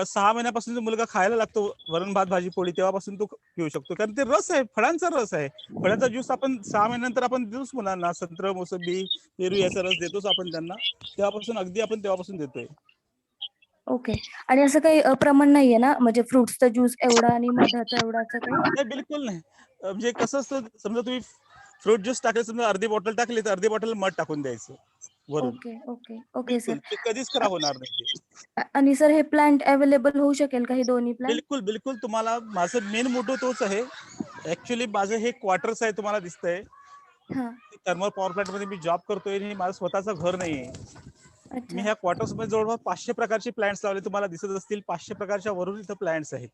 6 महिन्यापासून जो मुलगा खायला लागतो वरण भात भाजी पोळी, तेव्हापासून तो पिऊ शकतो. कारण ते रस आहे, फळांचा रस आहे. फळांचा ज्यूस आपण 6 महिन्यानंतर आपण देतोच मुलांना. संत्र, मोसंबी, पेरू याचा रस देतोच आपण त्यांना. तेव्हापासून देतोय. ओके. आणि असं काही प्रमाण नाहीये ना, म्हणजे फ्रुट्सचा ज्यूस एवढा आणि मधाचा एवढा असं काही? नाही, बिलकुल नाही. म्हणजे कसं असतं, समजा तुम्ही फ्रूट ज्यूस टाकले, समजा अर्धी बॉटल टाकली तर अर्धी बॉटल मध टाकून द्यायचं वरून. ओके ओके ओके बिलकुल, सर. ते कधीच खराब होणार नाही ते. आणि सर हे प्लांट अवेलेबल होऊ शकेल का, हे दोन्ही प्लांट? बिलकुल बिलकुल, तुम्हाला माझं मेन मोटो तोच आहे. ऍक्च्युली माझं हे क्वार्टर्स आहे, तुम्हाला दिसतंय. हा. थर्मल पॉवर प्लांट मध्ये मी जॉब करतोय आणि माझं स्वतःचं घर नाहीये. मी अच्छा. ह्या क्वार्टर्स मध्ये जवळपास 500 प्रकारचे प्लांट्स लावले, तुम्हाला दिसत असतील. 500 प्रकारच्या वरून इथं प्लांट्स आहेत.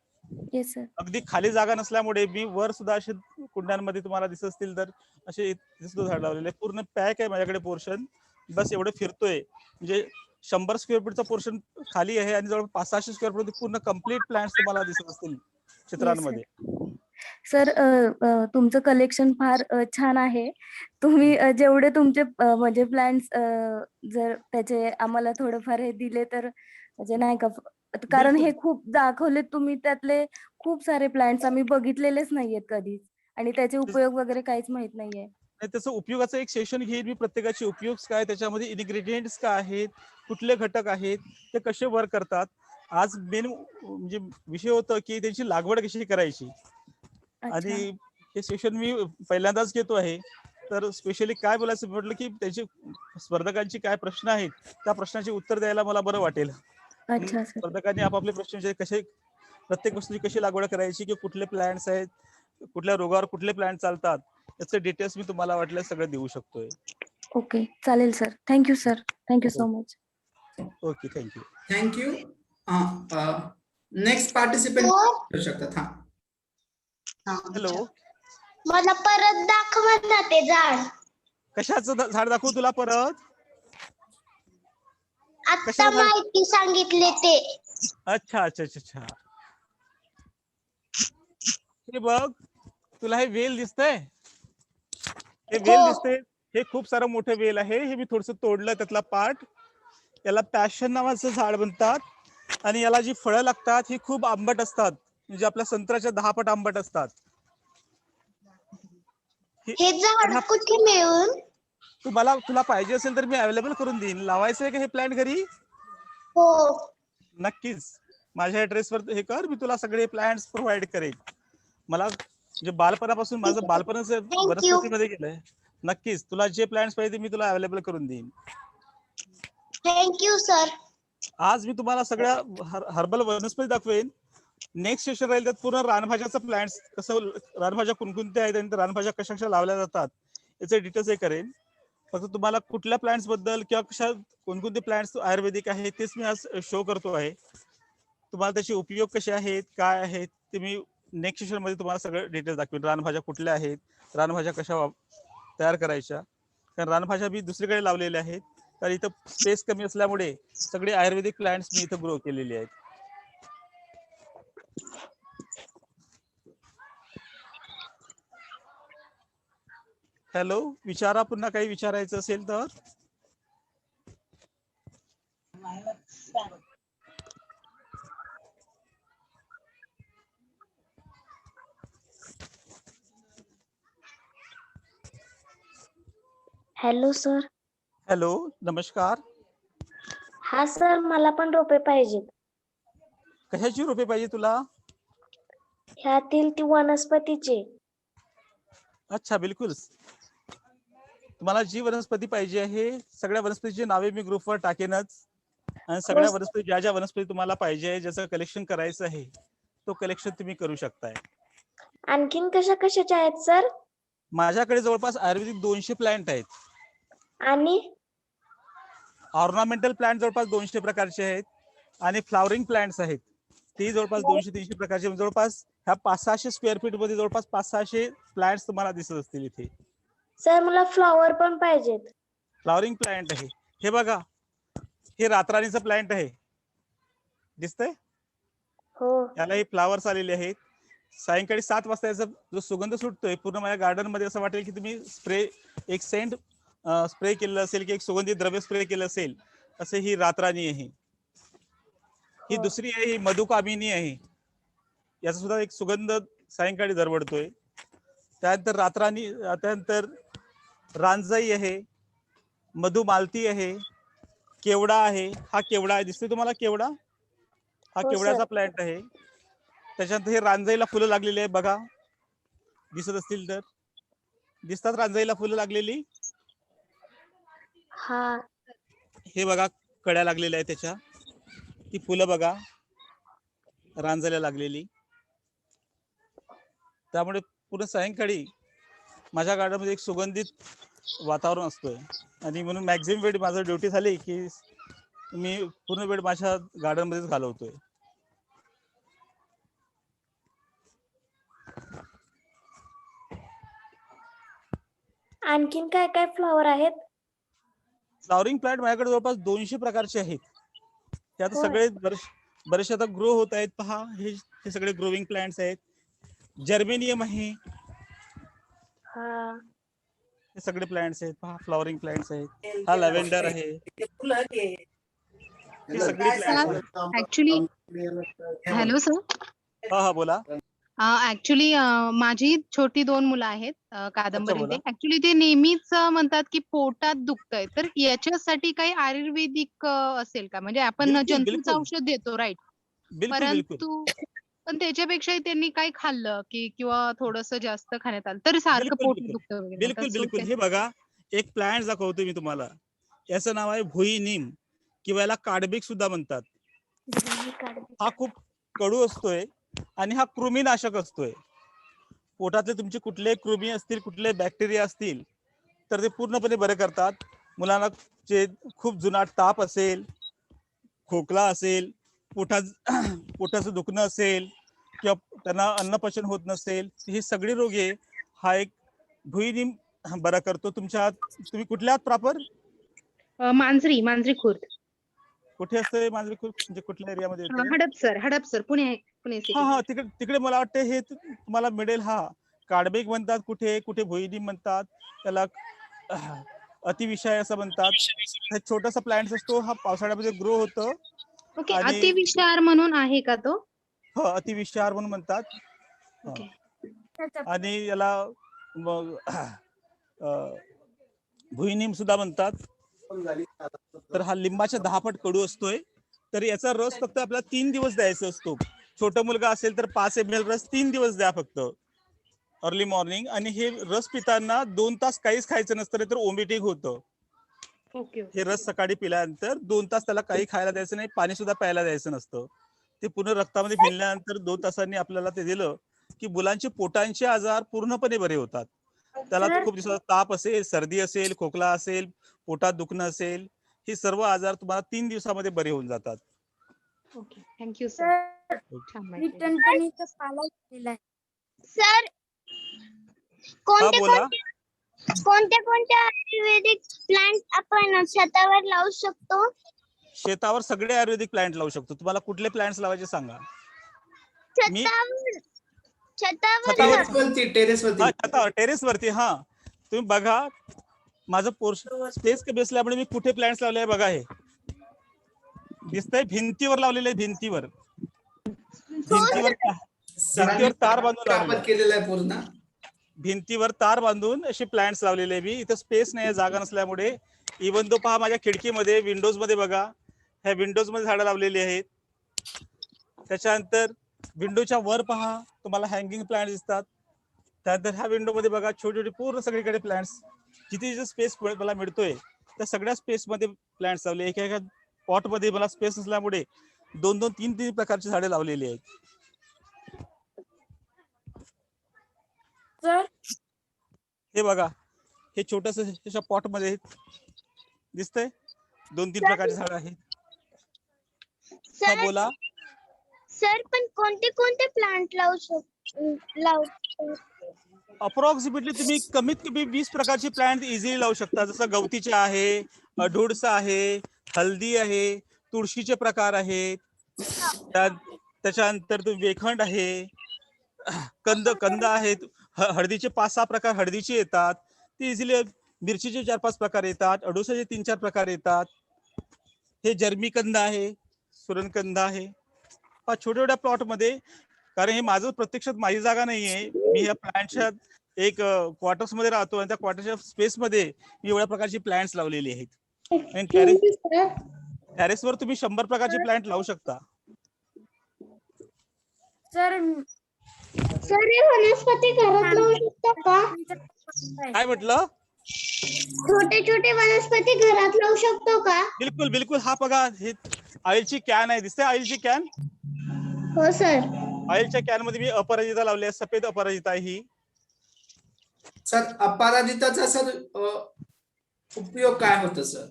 Yes sir. अगदी खाली जागा नसल्यामुळे मी वर सुद्धा असे कुंड्यांमध्ये तुम्हाला दिसत असतील तर असे सुद्धा झाड लावलेले. पूर्ण पॅक आहे माझ्याकडे पोर्शन. बस एवढं फिरतोय, म्हणजे 100 स्क्वेअर फूटचा पोर्शन खाली आहे आणि जवळ 500-600 स्क्वेअर फूट पूर्ण कम्प्लीट प्लांट्स तुम्हाला दिसत असतील चित्रांमध्ये. सर तुमचं कलेक्शन फार छान आहे. तुम्ही जेवढे तुमचे म्हणजे प्लांट्स जर त्याचे आम्हाला थोडंफार हे दिले तर म्हणजे नाही का, कारण हे खूप दाखवले तुम्ही, त्यातले खूप सारे प्लांट्स आम्ही बघितलेलेच नाहीयेत कधीच, आणि त्याचे उपयोग वगैरे काहीच माहित नाहीये. त्याचं उपयोगाचं एक सेशन घेईल मी. प्रत्येकाचे उपयोग काय, त्याच्यामध्ये इन्ग्रेडियंट्स काय आहेत, कुठले घटक आहेत, ते कसे वर्क करतात. आज मेन म्हणजे विषय होता की त्यांची लागवड कशी करायची. आणि हे सेशन मी पहिल्यांदाच घेतो आहे. तर स्पेशली काय बोलायचं म्हटलं की त्याची स्पर्धकांची काय प्रश्न आहेत, त्या प्रश्नाचे उत्तर द्यायला मला बरं वाटेल. अच्छा सर. स्पर्धकांनी आपापले प्रश्न कसे, प्रत्येक वस्तूची कशी लागवड करायची, की कुठले प्लांट्स आहेत, कुठल्या रोगावर कुठले प्लांट चालतात, याचे डिटेल्स मी तुम्हाला वाटलं सगळं देऊ शकतोय. ओके चालेल sir. Thank you sir. Thank you so much. Okay, thank you. Thank you. Next participant करू शकतात. हा हॅलो, मला परत दाखवा ना ते झाड. कशाचं झाड दाखवू तुला परत? आता कशाचं झाड? माहिती सांगितले ते. अच्छा अच्छा अच्छा अच्छा. हे बघ, तुला हे वेल दिसतंय? हे वेल दिसतंय? हे खूप सारं मोठं वेल आहे. हे मी थोडस तोडलं त्यातला पार्ट. याला पॅशन नावाचं झाड म्हणतात. आणि याला जी फळं लागतात ही खूप आंबट असतात, म्हणजे आपल्या संत्र्याच्या 10 पट आंबट असतात. हे झाड कुठे मिळून? तुला पाहिजे असेल तर मी अवेलेबल करून देईन. लावायचं आहे का हे प्लॅन्ट घरी? हो. नक्कीच, माझ्या ऍड्रेसवर हे कर, मी तुला सगळे प्लॅन्ट्स प्रोव्हाइड करेन. मला म्हणजे बालपणापासून माझं बालपणच वनस्पतीमध्ये गेलंय. नक्कीच तुला जे प्लॅन्ट्स पाहिजे मी तुला अवेलेबल करून देईन. Thank you sir. आज मी तुम्हाला सगळ्या हर्बल वनस्पती दाखवेन. नेक्स्ट सेशन राहील त्यात पूर्ण रानभाज्याचा प्लॅन्ट्स, कसं रानभाज्या कोणकोणत्या आहेत आणि रानभाज्या कशा कशा लावल्या जातात याचे डिटेल्स हे करेन. फक्त तुम्हाला कुठल्या प्लांट्स बद्दल किंवा कशा कोणकोणते प्लांट्स आयुर्वेदिक आहेत तेच मी आज शो करतो आहे. तुम्हाला त्याचे उपयोग कसे आहेत, काय आहेत ते मी नेक्स्ट सेशन मध्ये तुम्हाला सगळं डिटेल्स दाखवेन. रानभाज्या कुठल्या आहेत, रानभाज्या कशा तयार करायच्या, कारण रानभाज्या मी दुसरीकडे लावलेल्या आहेत, तर इथं स्पेस कमी असल्यामुळे सगळे आयुर्वेदिक प्लांट्स मी इथं ग्रो केलेले आहेत. हॅलो, विचारा, पुन्हा काही विचारायचं असेल तर. Hello sir. हॅलो, नमस्कार. हा सर, मला पण रोपे पाहिजेत. कशाची रोपे पाहिजे तुला? ह्यातील ती वनस्पतीचे. अच्छा, बिलकुल. तुम्हाला जी वनस्पती पाहिजे आहे, सगळ्या वनस्पतीची नावे मी ग्रुपवर टाकेनच. आणि सगळ्या वनस्पती ज्या ज्या वनस्पती तुम्हाला पाहिजे आहे, ज्याचं कलेक्शन करायचं आहे, तो कलेक्शन तुम्ही करू शकताय. आणखीन कशा कशाच्या आहेत सर? माझ्याकडे जवळपास आयुर्वेदिक 200 प्लांट आहेत. आणि ऑर्नामेंटल प्लांट जवळपास 200 प्रकारचे आहेत. आणि फ्लॉवरिंग प्लांट्स आहेत, ते जवळपास 200-300 प्रकारचे. जवळपास ह्या 500-600 स्क्वेअर फीट मध्ये जवळपास 500-600 प्लांट्स तुम्हाला दिसत असतील इथे. सर, मला फ्लॉवर पण पाहिजेत. फ्लॉवरिंग प्लांट आहे, हे बघा, हे रातराणीचं प्लांट आहे, दिसतंय? हो. यालाही फ्लावर्स आलेले आहेत. सायंकाळी 7 वाजता याचा जो सुगंध सुटतोय, पूर्ण माझ्या गार्डन मध्ये असं वाटेल की तुम्ही एक सेंट स्प्रे केलेलं असेल, की एक सुगंधित द्रव्य स्प्रे केलं असेल. असे ही रातराणी आहे. ही दुसरी आहे, ही मधुकामिनी आहे, याचा सुद्धा एक सुगंध सायंकाळी दरवळतोय. त्यानंतर रातराणी, त्यानंतर रांजाई आहे, मधुमालती आहे, केवडा आहे. हा केवडा आहे, दिसतोय तुम्हाला केवडा? हा केवड्याचा प्लांट आहे. त्याच्यानंतर हे रांजाईला फुलं लागलेली आहे, बघा, दिसत असतील तर. दिसतात रांजाईला फुलं लागलेली? हा. हे बघा, कड्या लागलेल्या आहेत त्याच्या, ती फुलं बघा रांजायला लागलेली. त्यामुळे पूर्ण सायंकाळी माझ्या गार्डन मध्ये एक सुगंधित वातावरण असतोय. आणि म्हणून मॅक्झिमम वेळ माझं ड्युटी झाली की मी पूर्ण वेळ माझ्या गार्डन मध्येच घालवतोय. आणखीन काय काय फ्लॉवर आहेत? फ्लॉवरिंग प्लांट माझ्याकडे जवळपास 200 प्रकारचे आहेत. ते आता सगळे बरेचसे आता ग्रो होत आहेत. पहा, हे सगळे ग्रोविंग प्लांट्स आहेत. जर्मेनियम आहे, हे सगळे प्लांट्स आहेत, पहा, फ्लॉवरिंग प्लांट्स आहेत. हा लॅव्हेंडर आहे, हे सगळे प्लांट्स आहेत. Actually, hello sir. हा, बोला. ऍक्च्युली माझी छोटी 2 मुलं आहेत, कादंबरी बोला. ते. ऍक्च्युली ते नेहमीच म्हणतात की पोटात दुखतंय, तर याच्यासाठी काही आयुर्वेदिक असेल का? म्हणजे आपण बिलकुल, जंतूचं बिलकुल. औषध देतो, राईट? बिलकुल, बिलकुल. पण त्याच्यापेक्षाही त्यांनी काही खाल्लं की किंवा थोडंसं जास्त खाण्यात आलं, तरी सारखं बिलकुल, पोट बिलकुल. दुखतं वगैरे म्हणतात. बिलकुल, सो बिलकुल. हे बघा, एक प्लांट दाखवतो मी तुम्हाला. याचं नाव आहे भुईनीम, किंवा याला काडबीक सुद्धा म्हणतात. हा खूप कडू असतोय आणि हा कृमीनाशक असतोय. पोटातले तुमचे कुठले कृमी असतील, कुठले बॅक्टेरिया असतील, तर ते पूर्णपणे बरे करतात. मुलांना जे खूप जुनाट ताप असेल, खोकला असेल, पोटाचं दुखणं असेल, किंवा त्यांना अन्नपचन होत नसेल, ही सगळी रोगे हा एक भुईनीम बरा करतो. तुम्ही कुठल्या आहात प्रॉपर? मांजरी खुर्द. कुठे असते मांजरी खुर्द, म्हणजे कुठल्या एरियामध्ये येते? हडपसर, पुणे सिटी. हा, तिकडे मला वाटतं हे तुम्हाला मिळेल. हा, काडबेक म्हणतात, कुठे कुठे भुईनीम म्हणतात, त्याला अतिविषाय असं म्हणतात. हा छोटासा प्लांट असतो, हा पावसाळ्यामध्ये ग्रो होतो. ओके, आणि अतिविषार म्हणून आहे का तो? हो, अतिविषार म्हणून म्हणतात. ओके. आणि याला मग भुईनीम सुद्धा म्हणतात. तर हा लिंबाच्या 10 पट कडू असतोय. तर याचा रस फक्त आपल्याला 3 दिवस द्यायचा असतो. छोटा मुलगा असेल तर 5 ml रस 3 दिवस द्या फक्त, अर्ली मॉर्निंग. आणि हे रस पिताना 2 तास काहीच खायचं नसतं, तर ओमिटिंग होतं. हे रस सकाळी पिल्यानंतर 2 तास त्याला काही खायला द्यायचं नाही, पाणी सुद्धा प्यायला द्यायचं नसतं. ते पूर्ण रक्तामध्ये भिनल्यानंतर 2 तासांनी आपल्याला ते दिलं की मुलांचे पोटांचे आजार पूर्णपणे बरे होतात. त्याला सर खूप दिवसाचा ताप असेल, सर्दी असेल, खोकला असेल, पोटात दुखणं असेल, ही सर्व आजार तुम्हाला 3 दिवसामध्ये बरे होऊन जातात. Okay, thank you sir. सर छान मी माहिती. टणटणीचा पाला केलेला आहे. सर हा कोणते बोला. कोणते आयुर्वेदिक प्लांट आपण छतावर लावू शकतो? शेतावर सगळे आयुर्वेदिक प्लांट लावू शकतो. तुम्हाला कुठले प्लांट्स लावायचे सांगा. मी छतावर छतावर छतावर टेरेसवरती हा छतावर टेरेसवरती हा तुम्ही बघा. माझं पोर्शन स्पेस कमी असल्यामुळे मी कुठे प्लांट्स लावले आहे बघा. हे दिसतंय भिंतीवर लावलेले आहे. भिंतीवर भिंतीवर तार बांधून लावलेले कापड आहे. केलेला आहे पूर्ण. भिंतीवर तार बांधून असे प्लांट्स लावलेले आहे. मी इथं स्पेस नाही, जागा नसल्यामुळे. इवन तो पहा माझ्या खिडकीमध्ये, विंडोज मध्ये बघा, ह्या विंडोज मध्ये झाडं लावलेली आहेत. त्याच्यानंतर विंडोच्या वर पहा, तुम्हाला हँगिंग प्लांट दिसतात. त्यानंतर ह्या विंडो मध्ये बघा, छोटे छोटे पूर्ण सगळीकडे प्लांट्स. जिथे जिथे स्पेस मला मिळतोय त्या सगळ्या स्पेस मध्ये प्लांट्स लावले. एका पॉट मध्ये मला स्पेस नसल्यामुळे 2-2, 3-3 प्रकारची झाडे लावलेली आहेत. सर हे बघा, हे छोटस पॉट मध्ये दिसतंय 2-3 प्रकारची झाडं आहेत. हा सर बोला. सर पण कोणते प्लांट लावू अप्रॉक्सिमेटली तुम्ही कमीत कमी 20 प्रकारचे प्लांट इझिली लावू शकता. जसं गवतीचे आहे, अडुळसा आहे, हल्दी आहे, तुळशीचे प्रकार आहेत. त्याच्यानंतर वेखंड आहे, कंद आहेत. हळदीचे 5-6 प्रकार हळदीचे येतात. ते इझिली मिरचीचे 4-5 प्रकार येतात. अडुळसाचे 3-4 प्रकार येतात. हे जर्मी कंद आहे, सुरणकंद आहे. छोट्या छोट्या प्लॉट मध्ये, कारण हे माझं प्रत्यक्षात माझी जागा नाहीये. मी ह्या प्लांटच्या एक क्वार्टर्स मध्ये राहतो आणि त्या क्वार्टरच्या स्पेस मध्ये मी एवढ्या प्रकारची प्लांट्स लावलेली आहेत. आणि टेरेसवर तुम्ही 100 प्रकारचे प्लांट लावू शकता. सर हे वनस्पती घरात लावू शकतो का? काय म्हटलं? छोटे वनस्पती घरात लावू शकतो का? बिलकुल बिलकुल. हा बघा, हे ऑइलची कॅन आहे, दिसते ऑइलची कॅन. हो सर. ऑइलच्या कॅन मध्ये मी अपराजिता लावली आहे. सफेद अपराजिता आहे ही. सर अपराजिताचा सर उपयोग काय होतो सर?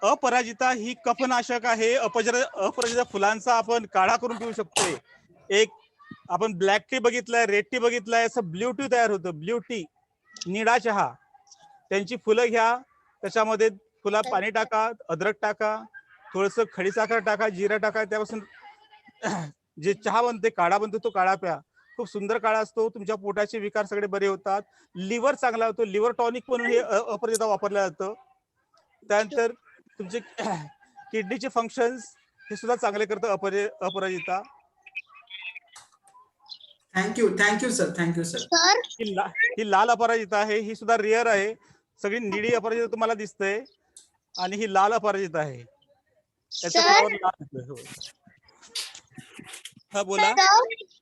अपराजिता ही कफनाशक आहे. अपराजिता फुलांचा आपण काढा करून पिऊ शकतोय. एक आपण ब्लॅक टी बघितलाय, रेड टी बघितलाय, असं ब्ल्यू टी तयार होतं. ब्ल्यू टी, निळा चहा. त्यांची फुलं घ्या, त्याच्यामध्ये फुलात पाणी टाका, अद्रक टाका, थोडस खडीसाखर टाका, जिरा टाका. त्यापासून जे चहा बनते, काढा बनतो, तो काढा प्या. खूप सुंदर काढा असतो. तुमच्या पोटाचे विकार सगळे बरे होतात. लिव्हर चांगला होतो. लिव्हर टॉनिक म्हणून हे अपराजिता वापरलं जातं. त्यानंतर तुमचे किडनीचे फंक्शन्स हे सुद्धा चांगले करतं अपराजिता. Thank you sir. ही लाल अपराजिता आहे. ही सुद्धा रेअर आहे. सगळी निळी अपराजिता तुम्हाला दिसते आणि ही लाल अपराजिता आहे. त्याचं फ्लावर लाल दिसतंय. हो. हा बोला.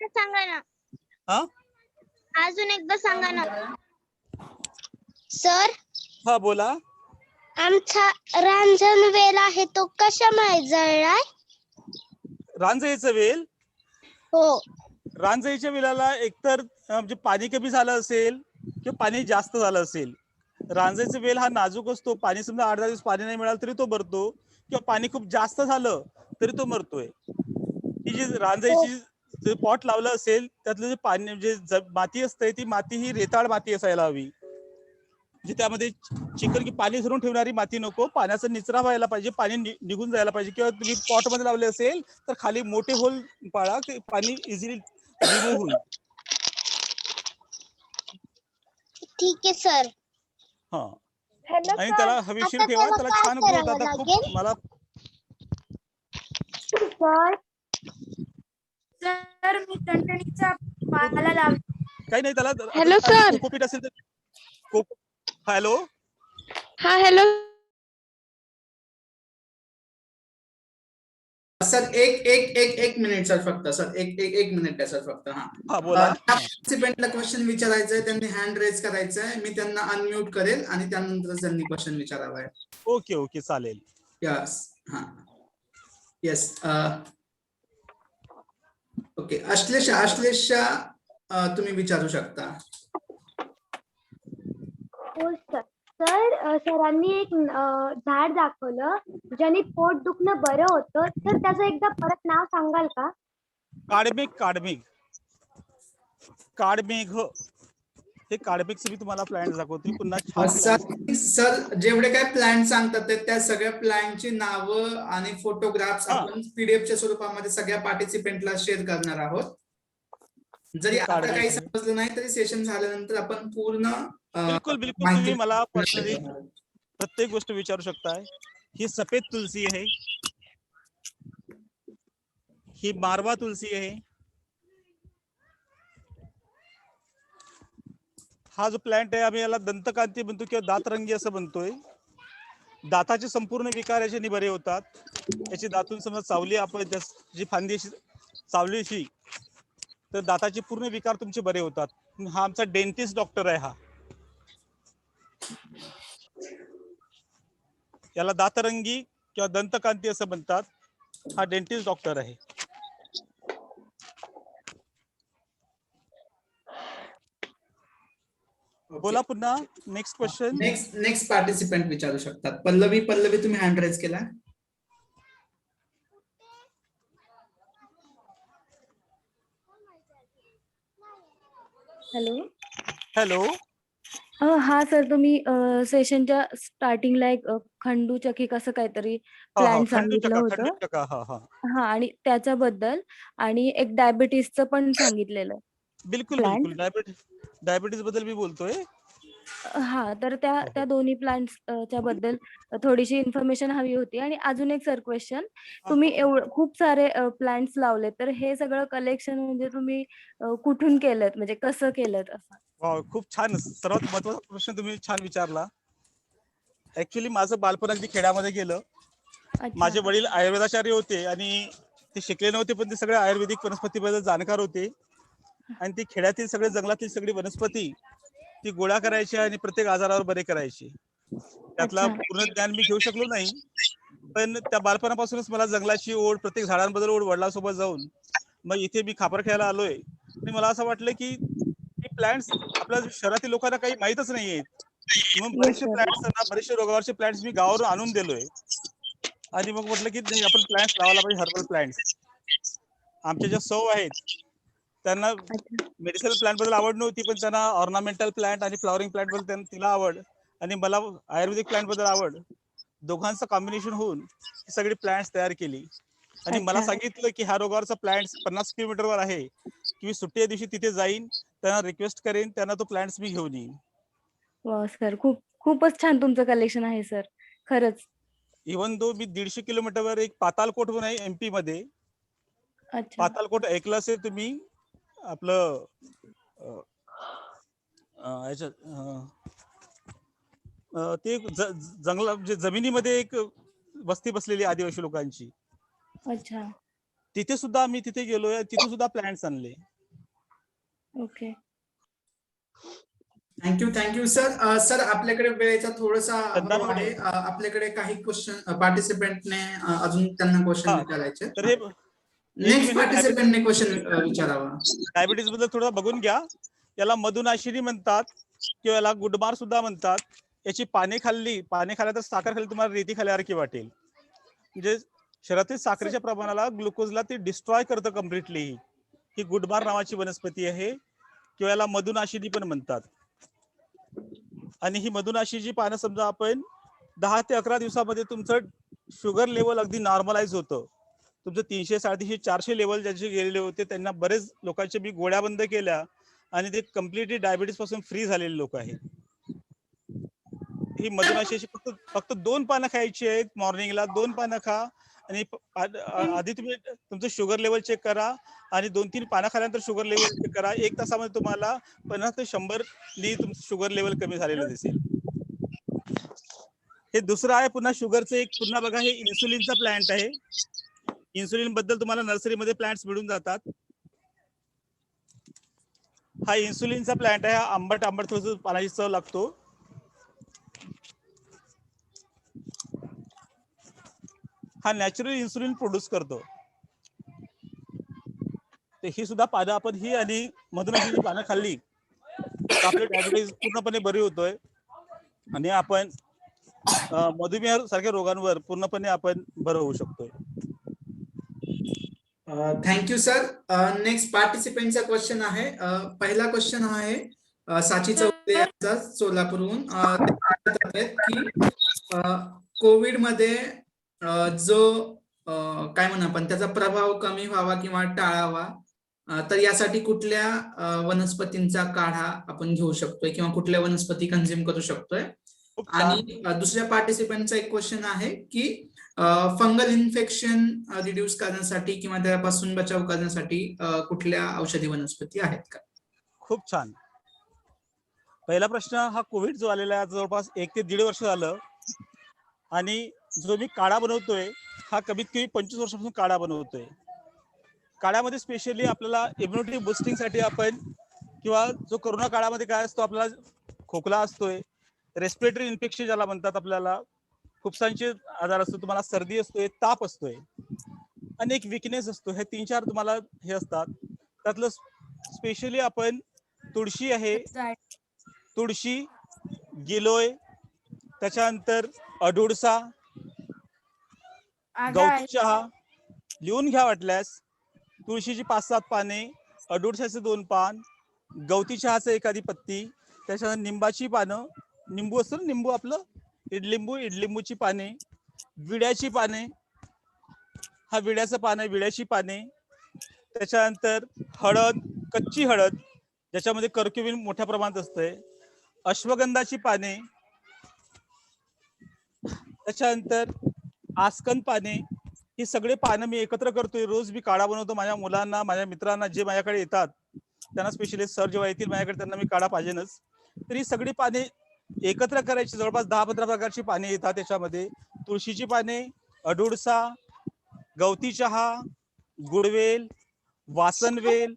सांगा ना. हा अजून एकदा सांगा ना सर. हा बोला. आमचा रांजण वेल आहे तो कशामुळे जळलाय? रांजईचं वेल. हो. रांजईच्या वेलाला एकतर म्हणजे पाणी कमी झालं असेल किंवा पाणी जास्त झालं असेल. रांजईचा वेल हा नाजूक असतो. पाणी समजा 8-10 दिवस पाणी नाही मिळालं तरी तो मरतो, किंवा पाणी खूप जास्त झालं तरी तो मरतोय. ही जी रांजईची जे पॉट लावलं असेल त्यातलं जे पाणी म्हणजे माती असते, ती माती ही रेताळ माती असायला हवी. म्हणजे त्यामध्ये चिखल की पाणी धरून ठेवणारी माती नको. पाण्याचा निचरा व्हायला पाहिजे, पाणी निघून जायला पाहिजे. किंवा तुम्ही पॉट मध्ये लावले असेल तर खाली मोठे होल पाळा, ते पाणी इझिली रिमूव्ह होईल. ठीक आहे सर. हा. आणि त्याला हवेशीर ठेवा, त्याला छान ग्रोथ. आता खूप मला सर मी टणटणीचा पाला लावला. काही नाही, त्याला हॅलो सर. कोकोपीट असेल तर हॅलो. हा हॅलो सर एक मिनिट सर, फक्त सर एक मिनिट आहे सर फक्त. हा बोला. पार्टिसिपेंटला क्वेश्चन विचारायचंय, त्यांनी हँड रेज करायचंय. मी त्यांना अनम्यूट करेल आणि त्यानंतर त्यांनी क्वेश्चन विचारावा आहे. ओके ओके चालेल. यस. हा येस. ओके. अश्लेषा तुम्ही विचारू शकता. हो सर. सर सरांनी एक झाड दाखवलं ज्याने पोट दुखणं बरं होतं. तर त्याचं एकदा परत नाव सांगाल का? काडमेघ काडमेघ काडमेघ हे काडमेघचे मी तुम्हाला प्लॅन्ट दाखवते. पुन्हा छान सर प्लॅन्ट. सर जेवढे काही प्लॅन सांगतात त्या सगळ्या प्लॅनची नावं आणि फोटोग्राफ्स हा. आपण पीडीएफच्या स्वरूपामध्ये सगळ्या पार्टिसिपेंटला शेअर करणार आहोत. जरी हे आता काडमेघ काही आहे. समजलं नाही तरी सेशन झाल्यानंतर आपण पूर्ण बिलकुल बिलकुल माहिती तुम्ही मला पर्सनली देणार आहोत. प्रत्येक गोष्ट विचारू शकताय. ही सफेद तुलसी आहे, ही मारवा तुलसी आहे. हा जो प्लॅन्ट आहे आम्ही याला दंतकांती म्हणतो किंवा दातरंगी असं म्हणतोय. दाताचे संपूर्ण विकार याच्याने बरे होतात. याची दातून समजा चावली आपण जी फांदी चावली अशी तर दाताचे पूर्ण विकार तुमचे बरे होतात. हा आमचा डेंटिस्ट डॉक्टर आहे. हा याला दातरंगी किंवा दंतकांती असं म्हणतात. हा डेंटिस्ट डॉक्टर आहे. बोला पुन्हा नेक्स्ट क्वेश्चन. नेक्स्ट पार्टिसिपेंट विचारू शकतात. पल्लवी तुम्ही हँड रेज केला. हॅलो. हॅलो. हा सर, तुम्ही सेशनच्या स्टार्टिंगला एक खंडूचकी कसं काहीतरी हा हा प्लॅन सांगितलं खंडूचका होतं. खंडूचका. हा हा हा, आणि त्याच्याबद्दल आणि एक डायबिटीसचं पण सांगितलेलं बिलकुल प्लॅन. बिलकुल डायबिटीज बद्दल मी बोलतोय. हा, तर त्या हो, त्या हो. दोन्ही प्लॅन्स च्या बद्दल थोडीशी इन्फॉर्मेशन हवी होती. आणि अजून एक सर क्वेश्चन, हा, तुम्ही हा. खूप सारे प्लॅन्स लावले, तर हे सगळं कलेक्शन म्हणजे तुम्ही कुठून केलं, म्हणजे कसं केलं असं? वाव, खूप छान. सर्वात महत्वाचा प्रश्न तुम्ही छान विचारला. ऍक्च्युली माझं बालपण अगदी खेड्यामध्ये गेलं. अच्छा. माझे वडील आयुर्वेदाचार्य होते आणि ते शिकले नव्हते, पण ते सगळे आयुर्वेदिक वनस्पतीबद्दल जाणकार होते. आणि ते खेड्यातील सगळे जंगलातील सगळी वनस्पती ती गोळा करायची आणि प्रत्येक आजारावर बरे करायची. त्यातला अच्छा. पूर्ण ज्ञान मी घेऊ शकलो नाही, पण त्या बालपणापासूनच मला जंगलाची ओढ, प्रत्येक झाडांबद्दल ओढ वडिलांसोबत जाऊन मग इथे मी खापरखेळ्याला आलोय. आणि मला असं वाटलं की हे प्लॅन्ट्स आपल्या शहरातील लोकांना काही माहीतच नाहीयेत. मग येस बरेचसे सर. प्लॅन्ट्स बरेचसे रोगावरचे प्लॅन्ट्स मी गावावरून आणून दिलोय. आणि मग म्हटलं की नाही, आपण प्लॅन्ट्स लावायला पाहिजे, हर्बल प्लॅन्ट्स. आमच्या ज्या सौ आहेत त्यांना अच्छा. मेडिसिनल प्लांट बद्दल आवड नव्हती, पण त्यांना ऑर्नामेंटल प्लांट आणि फ्लॉवरिंग प्लांट बद्दल तिला आवड आणि मला आयुर्वेदिक प्लांट बद्दल आवड. दोघांचं कॉम्बिनेशन होऊन ही सगळी प्लांट्स तयार केली. आणि मला अच्छा. सांगितलं की ह्या रोगावरचा प्लांट्स 50 किलोमीटरवर आहे, की मी सुट्टीच्या दिवशी तिथे जाईन, त्यांना रिक्वेस्ट करेन, त्यांना तो प्लांट्स मी घेऊन येईन. वा सर, खूपच छान तुमचं कलेक्शन आहे सर, खरंच. इव्हन दो मी 150 किलोमीटरवर एक पातालकोट म्हणून आहे MP मध्ये. अच्छा. पातालकोट ऐकलं असेल तुम्ही, आपलं याच्यात ते जंगला म्हणजे जमिनीमध्ये एक वस्ती बसलेली आदिवासी लोकांची. अच्छा. तिथे सुद्धा आम्ही तिथे गेलोय, तिथे सुद्धा प्लॅन्ट्स आणले. ओके. Thank you sir. सर आपल्याकडे वेळेचा थोडासा अभाव चंदनवडे. आहे. आपल्याकडे काही क्वेश्चन पार्टिसिपेंटने अजून त्यांना क्वेश्चन हा, विचारायचे. तर हे एक नेक्स्ट मिनिट. पार्टिसिपेंटने क्वेश्चन विचारावा. डायबिटीज बद्दल थोडं बघून घ्या. याला मधुनाशिनी म्हणतात किंवा याला गुडमार सुद्धा म्हणतात. याची पाने खाल्ल्या तर साखर खाल्ली तुम्हाला रेती खाल्ल्यासारखी वाटेल. म्हणजे शरीरातील साखरेच्या प्रमाणाला, ग्लुकोजला ते डिस्ट्रॉय करतं कम्प्लिटली. ही गुडमार नावाची वनस्पती आहे, किंवा याला मधुनाशिनी पण म्हणतात. आणि ही मधुनाशीची पानं समजा आपण 10 ते 11 दिवसामध्ये तुमचं शुगर लेवल अगदी नॉर्मलाइज होतं. तुमचं 300, 350, 400 लेवल ज्यांचे गेलेले होते त्यांना बरेच लोकांचे मी गोळ्या बंद केल्या आणि ते कम्प्लिटली डायबिटीस पासून फ्री झालेले लोक आहेत. ही मधुनाशीची फक्त 2 पानं खायची आहेत. मॉर्निंगला 2 पानं खा आणि आधी तुम्ही तुमचं शुगर लेवल चेक करा आणि 2-3 पानं खाल्यानंतर शुगर लेवल चेक करा. 1 तासामध्ये तुम्हाला 50 ते 100 नी तुमचं शुगर लेवल कमी झालेलं दिसेल. हे दुसरं आहे. पुन्हा शुगरचं एक पुन्हा बघा, हे इन्सुलिनचा प्लांट आहे. इन्सुलिन बद्दल तुम्हाला नर्सरीमध्ये प्लांट्स मिळून जातात. हा इन्सुलिनचा प्लांट आहे. हा आंबट थोडंसं पानाची चव लागतो. हा नॅचरल इन्सुलिन प्रोड्यूस करतो. तर ही सुद्धा पानं आणि मधुनाशीची पानं खाल्ली तर आपलं डायबिटीज पूर्णपणे बरी होतोय. आणि आपण मधुमेह सारख्या रोगांवर पूर्णपणे आपण बरं होऊ शकतो. Thank you sir. नेक्स्ट पार्टिसिपेंटचा क्वेश्चन आहे. पहिला क्वेश्चन आहे साची चौधरी यांचा सोलापूरहून. ते म्हणतात आहेत की कोविड मध्ये जो काय म्हणू आपण त्याचा प्रभाव कमी व्हावा किंवा टाळावा, तर यासाठी कुठल्या वनस्पतींचा काढा आपण घेऊ शकतोय किंवा कुठल्या वनस्पती कंझ्युम करू शकतोय. खूप छान. आणि दुसऱ्या पार्टिसिपंटचा एक क्वेश्चन आहे की फंगल इन्फेक्शन रिड्यूस करण्यासाठी किंवा त्यापासून बचाव करण्यासाठी कुठल्या औषधी वनस्पती आहेत का? खूप छान. पहिला प्रश्न हा कोविड जो आलेला आहे जवळपास 1 ते 1.5 वर्ष झालं आणि जो मी काढा बनवतोय हा कमीत कमी 25 वर्षापासून काढा बनवतोय. काढ्यामध्ये स्पेशली आपल्याला इम्युनिटी बुस्टिंग साठी आपण किंवा जो कोरोना काळामध्ये काय असतो आपल्याला खोकला असतोय, रेस्पिरेटरी इन्फेक्शन ज्याला म्हणतात, आपल्याला फुफ्सांचे आजार असतो, तुम्हाला सर्दी असतोय, ताप असतोय आणि एक विकनेस असतो. हे 3-4 तुम्हाला हे असतात. त्यातलं स्पेशली आपण तुळशी आहे, तुळशी, गिलोय, त्याच्यानंतर अडुळसा, गवती चहा लिहून घ्या वाटल्यास. तुळशीची 5-7 पाने, अडुळसाचे 2 पान, गवती चहाचं एखादी पत्ती, त्याच्यानंतर निंबाची पानं, निंबू असतं ना निंबू आपलं, इडलिंबूची पाने, विड्याची पाने, हा विड्याचं पान आहे, विड्याची पाने, त्याच्यानंतर हळद, कच्ची हळद ज्याच्यामध्ये कर्क्युमिन मोठ्या प्रमाणात असते, अश्वगंधाची पाने, त्याच्यानंतर आस्कन पाने. ही सगळे पानं मी एकत्र करतोय. रोज मी काढा बनवतो. माझ्या मुलांना, माझ्या मित्रांना जे माझ्याकडे येतात त्यांना, स्पेशली सर जेव्हा येतील माझ्याकडे त्यांना मी काढा पाहिजेनच. तर ही सगळी पाने एकत्र करायची. जवळपास 10-15 प्रकारची पाने येतात त्याच्यामध्ये. तुळशीची पाने, अडुळसा, गवती चहा, गुडवेल, वासनवेल.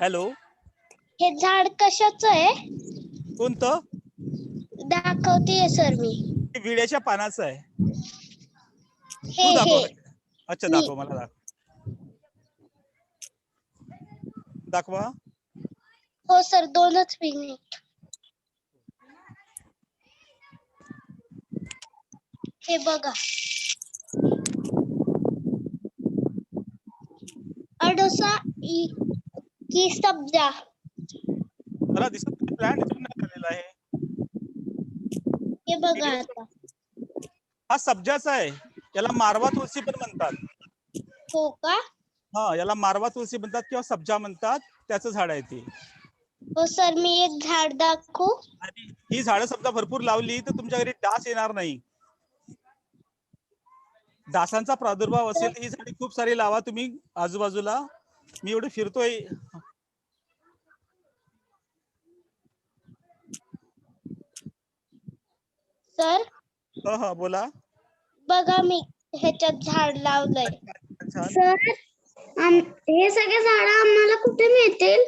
हॅलो, हे झाड कशाचं आहे? कोणतं? दाखवतेय सर मी. हे विड्याच्या पानाचं आहे. हे तू दाखव. हे अच्छा, मी. दाखव मला, दाखवा. हो सर, 2च मिनिट. हे बघा, अडोसा की सब्जा. मला दिसत प्लॅन झालेला आहे. हे बघा आता. हा सब्जाचा आहे. याला मारवा तुळशी पण म्हणतात. हो का? हा, याला मारवा तुळशी म्हणतात किंवा सब्जा म्हणतात. त्याचं झाड आहे ते. हो सर, मी एक झाड दाखवू? आणि ही झाडं समजा भरपूर लावली तर तुमच्या घरी डास येणार नाही. डासांचा प्रादुर्भाव असेल तर ही झाडे खूप सारी लावा तुम्ही आजूबाजूला. मी एवढे फिरतोय. सर हा, बोला. बघा, मी ह्याच्यात झाड लावलंय. छान. सर, हे सगळे झाड आम्हाला कुठे मिळतील?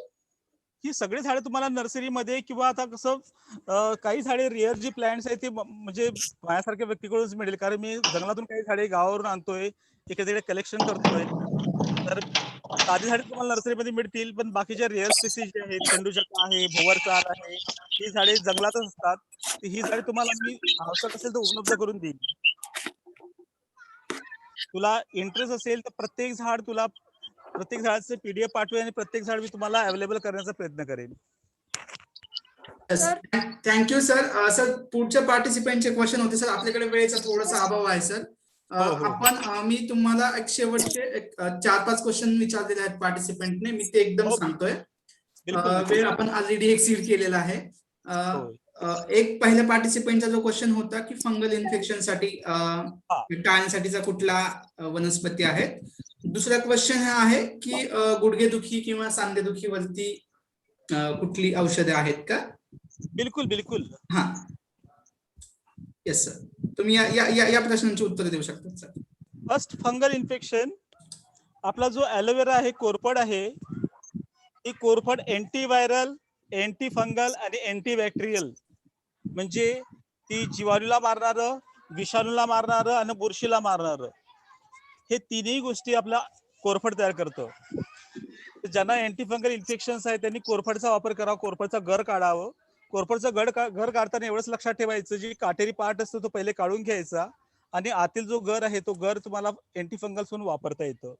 ही सगळी झाडे तुम्हाला नर्सरीमध्ये किंवा आता कसं काही झाडे रेअर जी प्लांट्स आहेत ते म्हणजे माझ्यासारख्या व्यक्तीकडूनच मिळेल. कारण मी जंगलातून काही झाडे गावावरून आणतोय, एखाद्याकडे कलेक्शन करतोय. तर साधी झाडे तुम्हाला नर्सरीमध्ये मिळतील, पण बाकीच्या रेअर स्पीसीज जे आहेत, खंडूचक्र आहे, भोवरचाल आहे, ही झाडे जंगलातच असतात. ही झाडे तुम्हाला मी आवश्यक असेल तर उपलब्ध करून देईन. तुला इंटरेस्ट असेल तर प्रत्येक झाडाचे PDF पाठवेन आणि प्रत्येक झाड मी तुम्हाला अवेलेबल करण्याचा प्रयत्न करेन. Thank you sir. सर, पुढच्या पार्टिसिपेंटचे क्वेश्चन होते सर. आपल्याकडे वेळेचा थोडासा अभाव आहे सर. मी तुम्हाला एक शेवटचे 4-5 क्वेश्चन विचारलेले आहेत पार्टिसिपेंटने. मी ते एकदम सांगतोय. वेळ आपण ऑलरेडी एक्सीड केलेला आहे. एक पहिल्या पार्टिसिपेंटचा जो क्वेश्चन होता की फंगल इन्फेक्शन साठी टाळण्यासाठीचा कुठला वनस्पती आहे. दुसरा क्वेश्चन हा आहे की गुडघेदुखी किंवा सांधेदुखीवरती कुठली औषधे आहेत का? बिलकुल. हा, येस सर. तुम्ही या प्रश्नांची उत्तर देऊ शकता सर. First, fungal infection. आपला जो ॲलोवेरा आहे, कोरफड आहे, ही कोरफड अँटीव्हायरल, अँटी फंगल आणि अँटीबॅक्टेरियल, म्हणजे ती जीवाणूला मारणारं, विषाणूला मारणारं आणि बुरशीला मारणारं, हे तिन्ही गोष्टी आपला कोरफड तयार करतो. ज्यांना अँटी फंगल इन्फेक्शन्स आहेत त्यांनी कोरफडचा वापर करावा. कोरफडचा गर काढावं कोरफडचं घर काढताना एवढंच लक्षात ठेवायचं, जी काटेरी पार्ट असतो तो पहिले काढून घ्यायचा आणि आतील जो गर आहे तो गर तुम्हाला एंटी फंगल म्हणून वापरता येतं.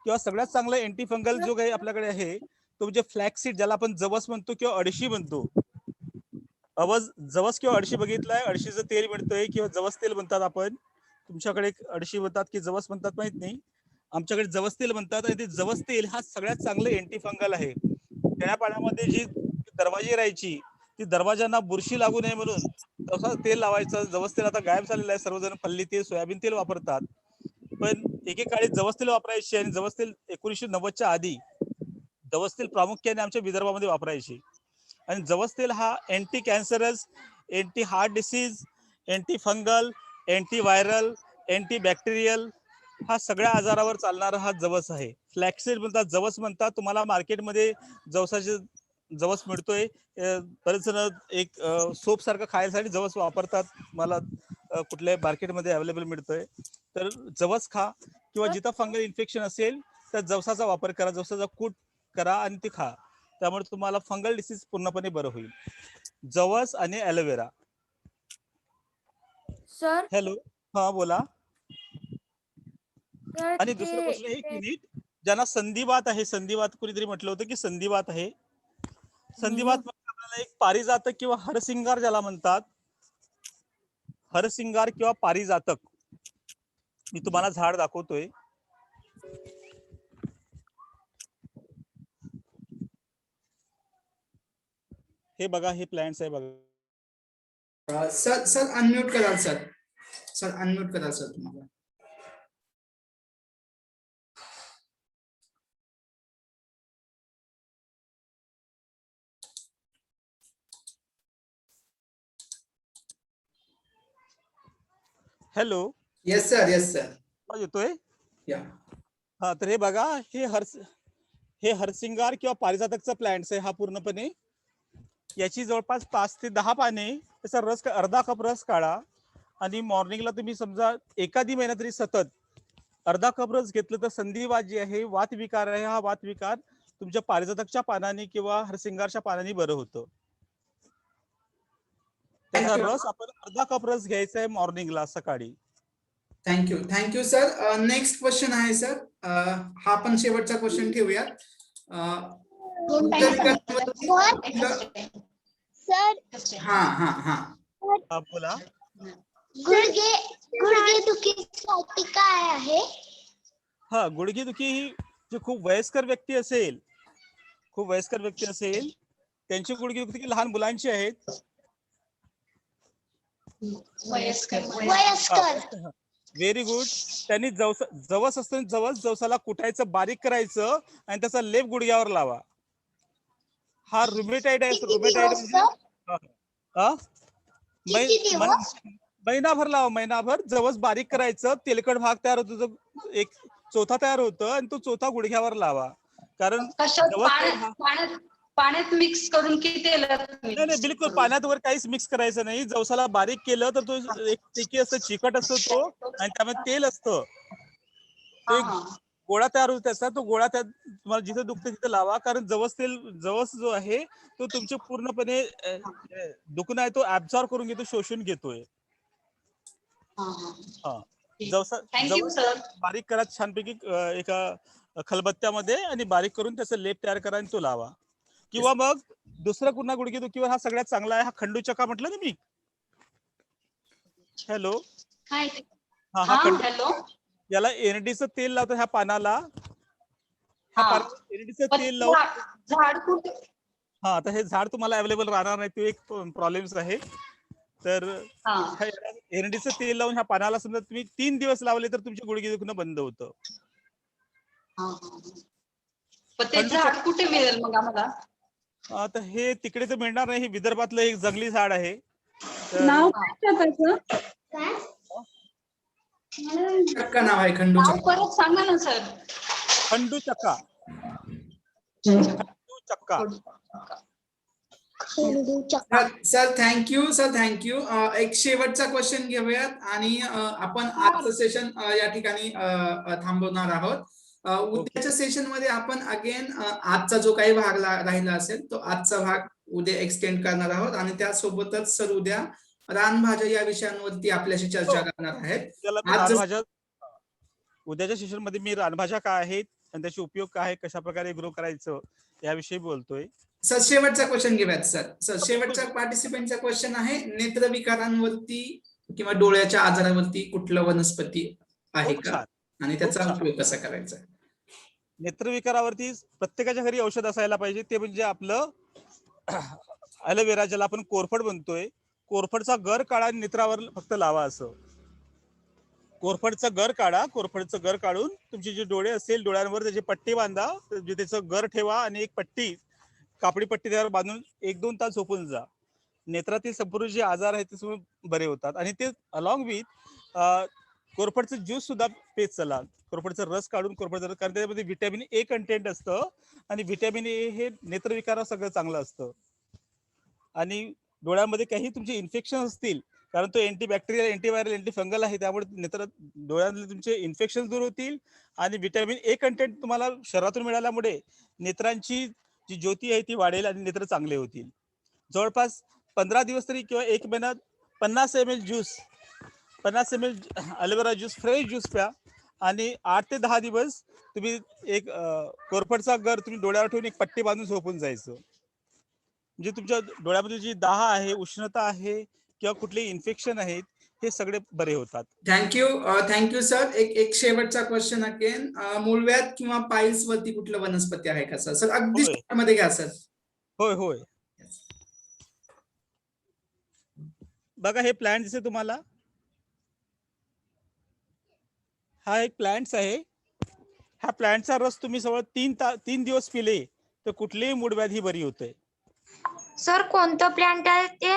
किंवा सगळ्यात चांगलं एंटी फंगल जो काही आपल्याकडे आहे तो म्हणजे फ्लॅक्सीड, ज्याला आपण जवस म्हणतो किंवा अडशी म्हणतो. जवस किंवा अडशी बघितलाय, अडशीचं तेल मिळतंय किंवा जवस तेल म्हणतात आपण. तुमच्याकडे अडशी म्हणतात की जवस म्हणतात माहित नाही, आमच्याकडे जवस तेल म्हणतात. आणि ते जवस तेल हा सगळ्यात चांगलं एंटी फंगल आहे. त्या पाण्यामध्ये जी दरवाजी राहायची ती दरवाजांना बुरशी लागू नये म्हणून जवसाचं तेल लावायचं. जवस तेल आता गायब झालेलं आहे, सर्वजण पल्ली तेल, सोयाबीन तेल वापरतात. पण एकेकाळी जवस तेल वापरायचे आणि जवस तेल 1990च्या आधी जवस तेल प्रामुख्याने आमच्या विदर्भामध्ये वापरायचे. आणि जवस तेल हा anti cancerous, anti heart disease, anti fungal, anti viral, anti bacterial हा सगळ्या आजारावर चालणारा हा जवस आहे. फ्लॅक्सीड म्हणतात, जवस म्हणतात. तुम्हाला मार्केटमध्ये जवसाचे जवस मिळतोय. बरेच जण एक सोप सारखं खायसाठी जवस वापरतात. मला कुठल्याही मार्केटमध्ये अवेलेबल मिळतोय. तर जवस खा किंवा जिथं फंगल इन्फेक्शन असेल तर जवसाचा वापर करा, जवसाचा कूट करा आणि ते खा. त्यामुळे तुम्हाला फंगल डिसीज पूर्णपणे बरं होईल. जवस आणि ॲलोवेरा. सर हॅलो, हा बोला. तर आणि दुसरं क्वेश्चन, एक मिनिट. ज्यांना संधिवात आहे, संधिवात कुणीतरी म्हटलं होतं की संधिवात आहे. संधिवात म्हणजे आपल्याला एक पारिजातक किंवा हरसिंगार ज्याला म्हणतात, हरसिंगार किंवा पारिजातक. मी तुम्हाला झाड दाखवतोय. हे बघा, हे प्लांट्स आहे बघा. सर अनम्यूट करा सर अनम्यूट करा सर तुम्हाला. हॅलो, येस सर येतोय. या. हा, तर हे बघा, हे हरसिंगार किंवा पारिजातकचा प्लांट्स आहे. हा पूर्णपणे याची जवळपास 5 ते 10 पाने, त्याचा रस अर्धा कप रस काढा आणि मॉर्निंगला तुम्ही समजा एखादी महिना तरी सतत अर्धा कप रस घेतलं तर संधिवात जी आहे, वातविकार आहे, हा वातविकार तुमच्या पारिजातकच्या पानाने किंवा हरसिंगारच्या पानाने बरं होतं. त्याचा रस आपण अर्धा कप रस घ्यायचा आहे मॉर्निंगला, सकाळी. Thank you sir. नेक्स्ट क्वेश्चन आहे सर. हा पण शेवटचा क्वेश्चन ठेवूयात. सर हा बोला. गुडघे दुखीसाठी काय आहे? हा, गुडघेदुखी ही जी खूप वयस्कर व्यक्ती असेल, त्यांची गुडघेदुखी लहान मुलांची आहेत. वयस्कर. Very good. त्यांनी जवस असतो, जवसाला कुटायचं, बारीक करायचं आणि त्याचा लेप गुडघ्यावर लावा. हा रुमेटाइड आहे. रुमेटाइड महिनाभर लावा, महिनाभर. जवस बारीक करायचं, तेलकट भाग तयार होतो, एक चोथा तयार होतं आणि तो चोथा गुडघ्यावर लावा. कारण पाण्यात मिक्स करून की तेलात? नाही, बिलकुल पाण्यात वर काहीच मिक्स करायचं नाही. जवसाला बारीक केलं तर तो एक टिकी असतो, चिकट असतो तो, आणि त्यामध्ये तेल असतं. तो एक गोळा तयार होतो त्याचा. तो गोळा त्यात तुम्हाला जिथे दुखतं तिथे लावा. कारण जवस जो आहे तो तुमचे पूर्णपणे दुखणं आहे तो ऍब्झॉर्ब करून घेतो, शोषून घेतोय. हा, जवस बारीक करा छानपैकी एका खलबत्त्यामध्ये आणि बारीक करून त्याचा लेप तयार करा आणि तो लावा. किंवा मग दुसरं पुन्हा गुडघेदुखीवर हा सगळ्यात चांगला आहे, हा खंडूचक्का म्हटलं ना मी. हॅलो, हॅलो, याला एरंडीचं तेल लावतो ह्या पानाला. एरंडीचं तेल लावून झाड कुठे? हा, तर हे झाड तुम्हाला अवेलेबल राहणार नाही, तो एक प्रॉब्लेम्स आहे. तर एरंडीचं तेल लावून ह्या पानाला समजा तुम्ही 3 दिवस लावले तर तुमची गुडघे दुखणं बंद होतं. ते झाड कुठे मिळेल मग आम्हाला? आता हे तिकडे तर मिळणार नाही, हे विदर्भातलं एक जंगली झाड आहे. नाव काय चक्का नाव आहे, खंडूचक्का. परत सांगा ना सर. खंडूचक्का. Sir thank you. एक शेवटचा क्वेश्चन घेऊयात आणि आपण आजचं सेशन या ठिकाणी थांबवणार आहोत. उद्याच्या सेशन मध्ये आपण अगेन आजचा जो काही भाग राहिला असेल तो आजचा भाग उद्या एक्सटेंड करणार आहोत आणि त्यासोबतच सर उद्या रानभाज्या या विषयांवरती आपल्याशी चर्चा करणार आहेत. त्याला मी आज रानभाज्या उद्याच्या सेशन मध्ये मी रानभाज्या काय आहेत आणि त्याचे उपयोग काय आहे, कशा प्रकारे ग्रो करायचं याविषयी बोलतोय. सर शेवटचा क्वेश्चन घेऊयात सर शेवटचा पार्टिसिपेंटचा क्वेश्चन आहे नेत्रविकारांवरती किंवा डोळ्याच्या आजारावरती कुठलं वनस्पती आहे खूप का छान. आणि त्याचा खूप छान. उपयोग कसा करायचा. नेत्रविकारावरती प्रत्येकाच्या घरी औषध असायला पाहिजे, ते म्हणजे आपलं अलोवेरा, ज्याला आपण कोरफड म्हणतोय. कोरफडचा गर काढा आणि नेत्रावर फक्त लावा. असं कोरफडचं गर काढून तुमचे जे डोळे असेल डोळ्यांवर त्याची पट्टी बांधा, म्हणजे त्याचं गर ठेवा आणि एक पट्टी, कापडी पट्टी त्यावर बांधून 1-2 तास झोपून जा. नेत्रातील संपूर्ण जे आजार आहेत ते बरे होतात. आणि ते अलॉंग विथ कोरफडचं ज्यूस सुद्धा पेत चला. कोरफडचा रस काढून कोरफडचा रस, कारण त्यामध्ये व्हिटॅमिन ए कंटेंट असतं आणि व्हिटॅमिन ए हे नेत्रविकारा सगळं चांगलं असतं. आणि डोळ्यामध्ये काही तुमचे इन्फेक्शन असतील, कारण तो अँटीबॅक्टेरियल, अँटीव्हायरल, अँटीफंगल आहे, त्यामुळे डोळ्यातले तुमचे इन्फेक्शन दूर होतील. आणि व्हिटॅमिन ए कंटेंट तुम्हाला शरीरातून मिळाल्यामुळे नेत्रांची जी ज्योती आहे ती वाढेल आणि नेत्र चांगले होतील. जवळपास 15 दिवस तरी किंवा 1 महिन्यात 50 ml juice, 50 ml aloe vera juice, fresh juice प्या. आणि 8 ते 10 दिवस तुम्ही एक कोरफडचा गर तुम्ही डोळ्यावर ठेवून एक पट्टी बांधून झोपून जायचं. म्हणजे तुमच्या डोळ्यामध्ये जी दाह आहे, उष्णता आहे किंवा कुठले इन्फेक्शन आहेत, हे सगळे बरे होतात. Thank you sir. एक शेवटचा क्वेश्चन अगेन, मूळव्याध किंवा पाईल्स वरती कुठलं वनस्पती आहे का सर? अगदी होय. short मध्ये घ्या सर. होय. बघा हे प्लांट दिसते तुम्हाला, हा एक प्लांट्स आहे. ह्या प्लांटचा रस तुम्ही सवळ 3 दिवस पिले तर कुठलीही मूळव्याधी बरी होते. सर कोणतं प्लांट आहे ते?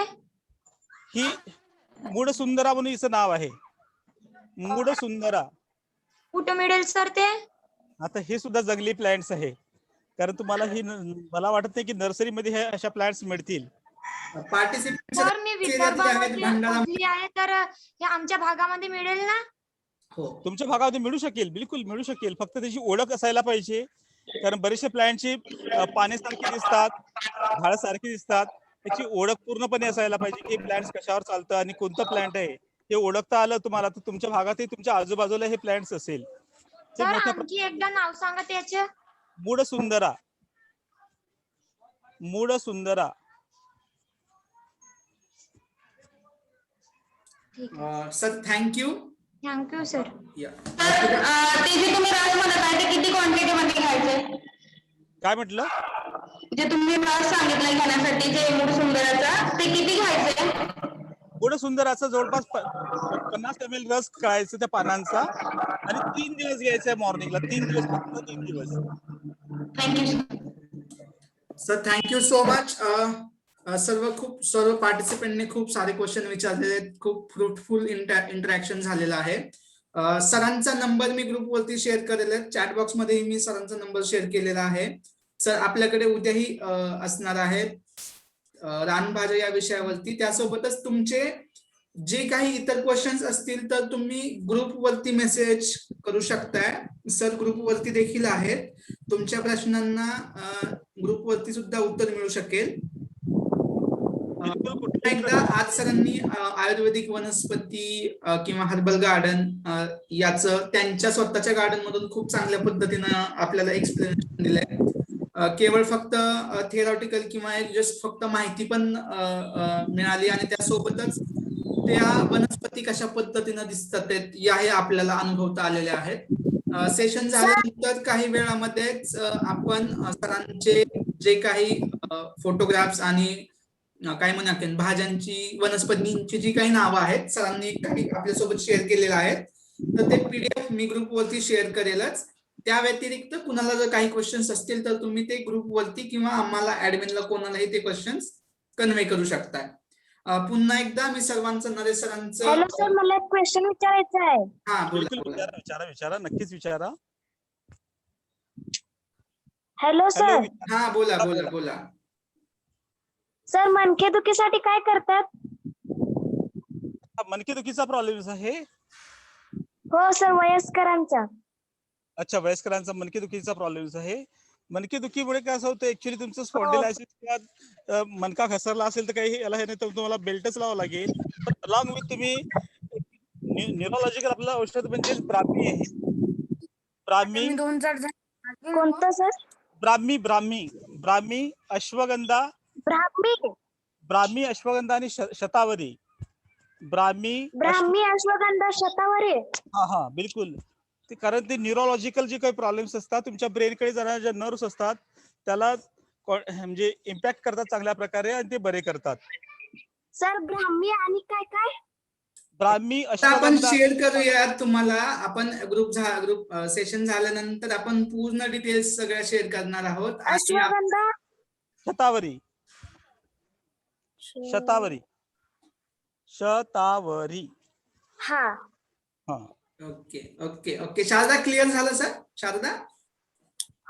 ही मूळ सुंदरा म्हणून हिचं नाव आहे. मूळ सुंदरा. कुठं मिळेल सर ते? आता हे सुद्धा जंगली प्लांट्स आहे, कारण तुम्हाला मला वाटत नाही की नर्सरीमध्ये हे अशा प्लांट्स मिळतील. पार्टिसिपेंट सर मी विदर्भामध्ये उरली आहे, तर हे आमच्या भागामध्ये मिळेल ना? हो. तुमच्या भागामध्ये मिळू शकेल, बिलकुल मिळू शकेल. फक्त त्याची ओळख असायला पाहिजे, कारण बरेचसे प्लांटची पाण्यासारखी दिसतात, झाडासारखी दिसतात. त्याची ओळख पूर्णपणे असायला पाहिजे की प्लांट्स कशावर चालतं आणि कोणतं प्लांट आहे हे ओळखता आलं तुम्हाला, तर तुमच्या भागात तुमच्या आजूबाजूला हे प्लांट्स असेल. ते सर मोठ्या आणखी एकदा नाव सांगा त्याचे. मूळ सुंदरा. Sir thank you sir. ते जे तुम्ही रस म्हणत आहे ते किती क्वांटिटी मध्ये घ्यायचे? काय म्हटलं? जे तुम्ही रस सांगितलं घेण्यासाठी जे मूळ सुंदराचा, ते किती घ्यायचे? मूळ सुंदराचा जवळपास 50 ml रस काढायचा त्या पानांचा आणि 3 दिवस घ्यायचा मॉर्निंगला. 3 दिवस, फक्त 3 दिवस. Thank you sir. Thank you so much. सर्व पार्टिसिपेंटने खूप सारे क्वेश्चन विचारलेले आहेत. खूप फ्रुटफुल इंटरॅक्शन झालेलं आहे. सरांचा नंबर मी ग्रुपवरती शेअर करेल आहे. चॅट बॉक्स मध्ये मी सरांचा नंबर शेअर केलेला आहे. सर आपल्याकडे उद्याही असणार आहेत रानभाज्या या विषयावरती. त्यासोबतच तुमचे जे काही इतर क्वेश्चन्स असतील तर तुम्ही ग्रुपवरती मेसेज करू शकताय. सर ग्रुपवरती देखील आहेत. तुमच्या प्रश्नांना ग्रुपवरती सुद्धा उत्तर मिळू शकेल. एकदा आज सरांनी आयुर्वेदिक वनस्पती किंवा हर्बल गार्डन याचं त्यांच्या स्वतःच्या गार्डन मधून खूप चांगल्या पद्धतीनं आपल्याला एक्सप्लेनेशन दिलंय. केवळ फक्त थिअरॉटिकल किंवा जस्ट फक्त माहिती पण मिळाली आणि त्यासोबतच त्या वनस्पती कशा पद्धतीनं दिसतात याही आपल्याला अनुभवता आलेले आहेत. सेशन झाल्यानंतर काही वेळामध्येच आपण सरांचे जे काही फोटोग्राफ्स आणि काय म्हणा भाज्यांची वनस्पतींची जी काही नावं आहेत सरांनी काही आपल्यासोबत शेअर केलेलं आहेत, तर ते PDF मी ग्रुपवरती शेअर करेलच. त्या व्यतिरिक्त कुणाला जर काही क्वेश्चन्स असतील तर तुम्ही ते ग्रुपवरती किंवा आम्हाला ऍडमिनला कोणालाही ते क्वेश्चन्स कन्वे करू शकताय. पुन्हा एकदा मी सर्वांचं नरेश सरांचं. हॅलो सर, मला एक क्वेश्चन विचारायचा आहे. हा बिलकुल बोला. विचारा, नक्कीच विचारा. Hello sir. हा बोला. सर मणकेदुखीसाठी काय करतात? मणकेदुखीचा प्रॉब्लेम आहे? हो सर, वयस्करांचा. अच्छा, वयस्करांचा मणकेदुखीचा प्रॉब्लेम आहे. मणकेदुखीमुळे काय असं होतं, ऍक्च्युली तुमचं स्पॉन्डिलायसिस किंवा मणका घसरला असेल तर काही याला हे नाही, तर तुम्हाला बेल्टच लावावं लागेल. पण अलॉंग विथ तुम्ही न्यूरोलॉजिकल आपलं औषध म्हणजे ब्राह्मी आहे. ब्राह्मी कोणतं सर? ब्राह्मी ब्राह्मी ब्राह्मी अश्वगंधा ब्राह्मी आणि शतावरी. ब्राह्मी अश्वगंधा शतावरी. हा बिलकुल. ते कारण ते न्यूरोलॉजिकल जे काही प्रॉब्लेम्स असतात, तुमच्या ब्रेनकडे जाणाऱ्या ज्या नर्व्स असतात त्याला म्हणजे इम्पॅक्ट करतात चांगल्या प्रकारे आणि ते बरे करतात. सर ब्राह्मी आणि काय काय? ब्राह्मी आता आपण अश्वगंधा. शेअर करूया तुम्हाला. आपण ग्रुप सेशन झाल्यानंतर आपण पूर्ण डिटेल्स सगळ्या शेअर करणार आहोत. आणि अश्वगंधा शतावरी हा. हा. Okay okay okay. Sharada clear झालं सर? शारदा?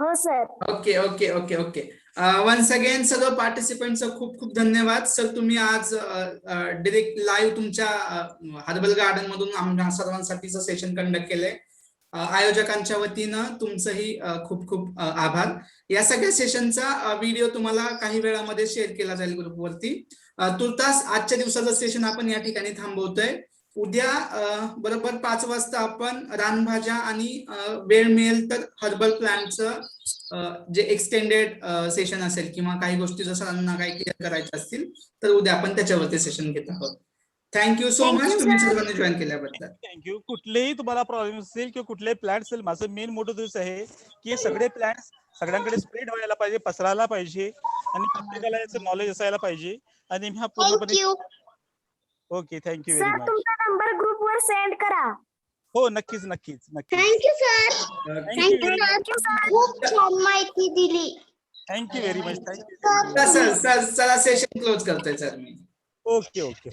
हो sir. Okay okay okay okay. Once again सर्व पार्टिसिपेंटचं खूप खूप धन्यवाद सर. तुम्ही आज डिरेक्ट लाईव्ह तुमच्या हर्बल गार्डन मधून आमच्या सर्वांसाठीचं सेशन कंडक्ट केलंय. आयोजकांच्या वतीनं तुमचंही खूप खूप आभार. या सगळ्या सेशनचा व्हिडिओ तुम्हाला काही वेळामध्ये शेअर केला जाईल ग्रुपवरती. तुर्तास आजच्या दिवसाचं सेशन आपण या ठिकाणी थांबवतोय. उद्या बरोबर 5 वाजता आपण रानभाज्या आणि वेळ मिळेल तर हर्बल प्लॅनचं जे एक्सटेंडेड सेशन असेल किंवा काही गोष्टी जर सरांना काही क्लिअर करायच्या असतील तर उद्या आपण त्याच्यावरती सेशन घेत आहोत. Thank you so Thank much you, तुम्ही sir. सर्वांनी जॉईन केल्याबद्दल. थँक्यू. कुठलेही तुम्हाला प्रॉब्लेम असेल किंवा कुठलेही प्लॅन असेल, माझं मेन मोठं दिवस आहे की सगळे प्लॅन्स सगळ्यांकडे स्प्रेड व्हायला पाहिजे, पसरायला पाहिजे आणि प्रत्येकाला याचं नॉलेज असायला पाहिजे. आणि मी हा पूर्णपणे thank you. Okay. Thank you very sir much. तुमचा नंबर ग्रुप वर सेंड करा. हो, नक्कीच नक्कीच नक्कीच. Thank you sir. Thank you very much. Thank you sir. खूप छान माहिती दिली. Thank you very much. थँक्यू. चला सेशन क्लोज करतोय सर मी. Okay okay.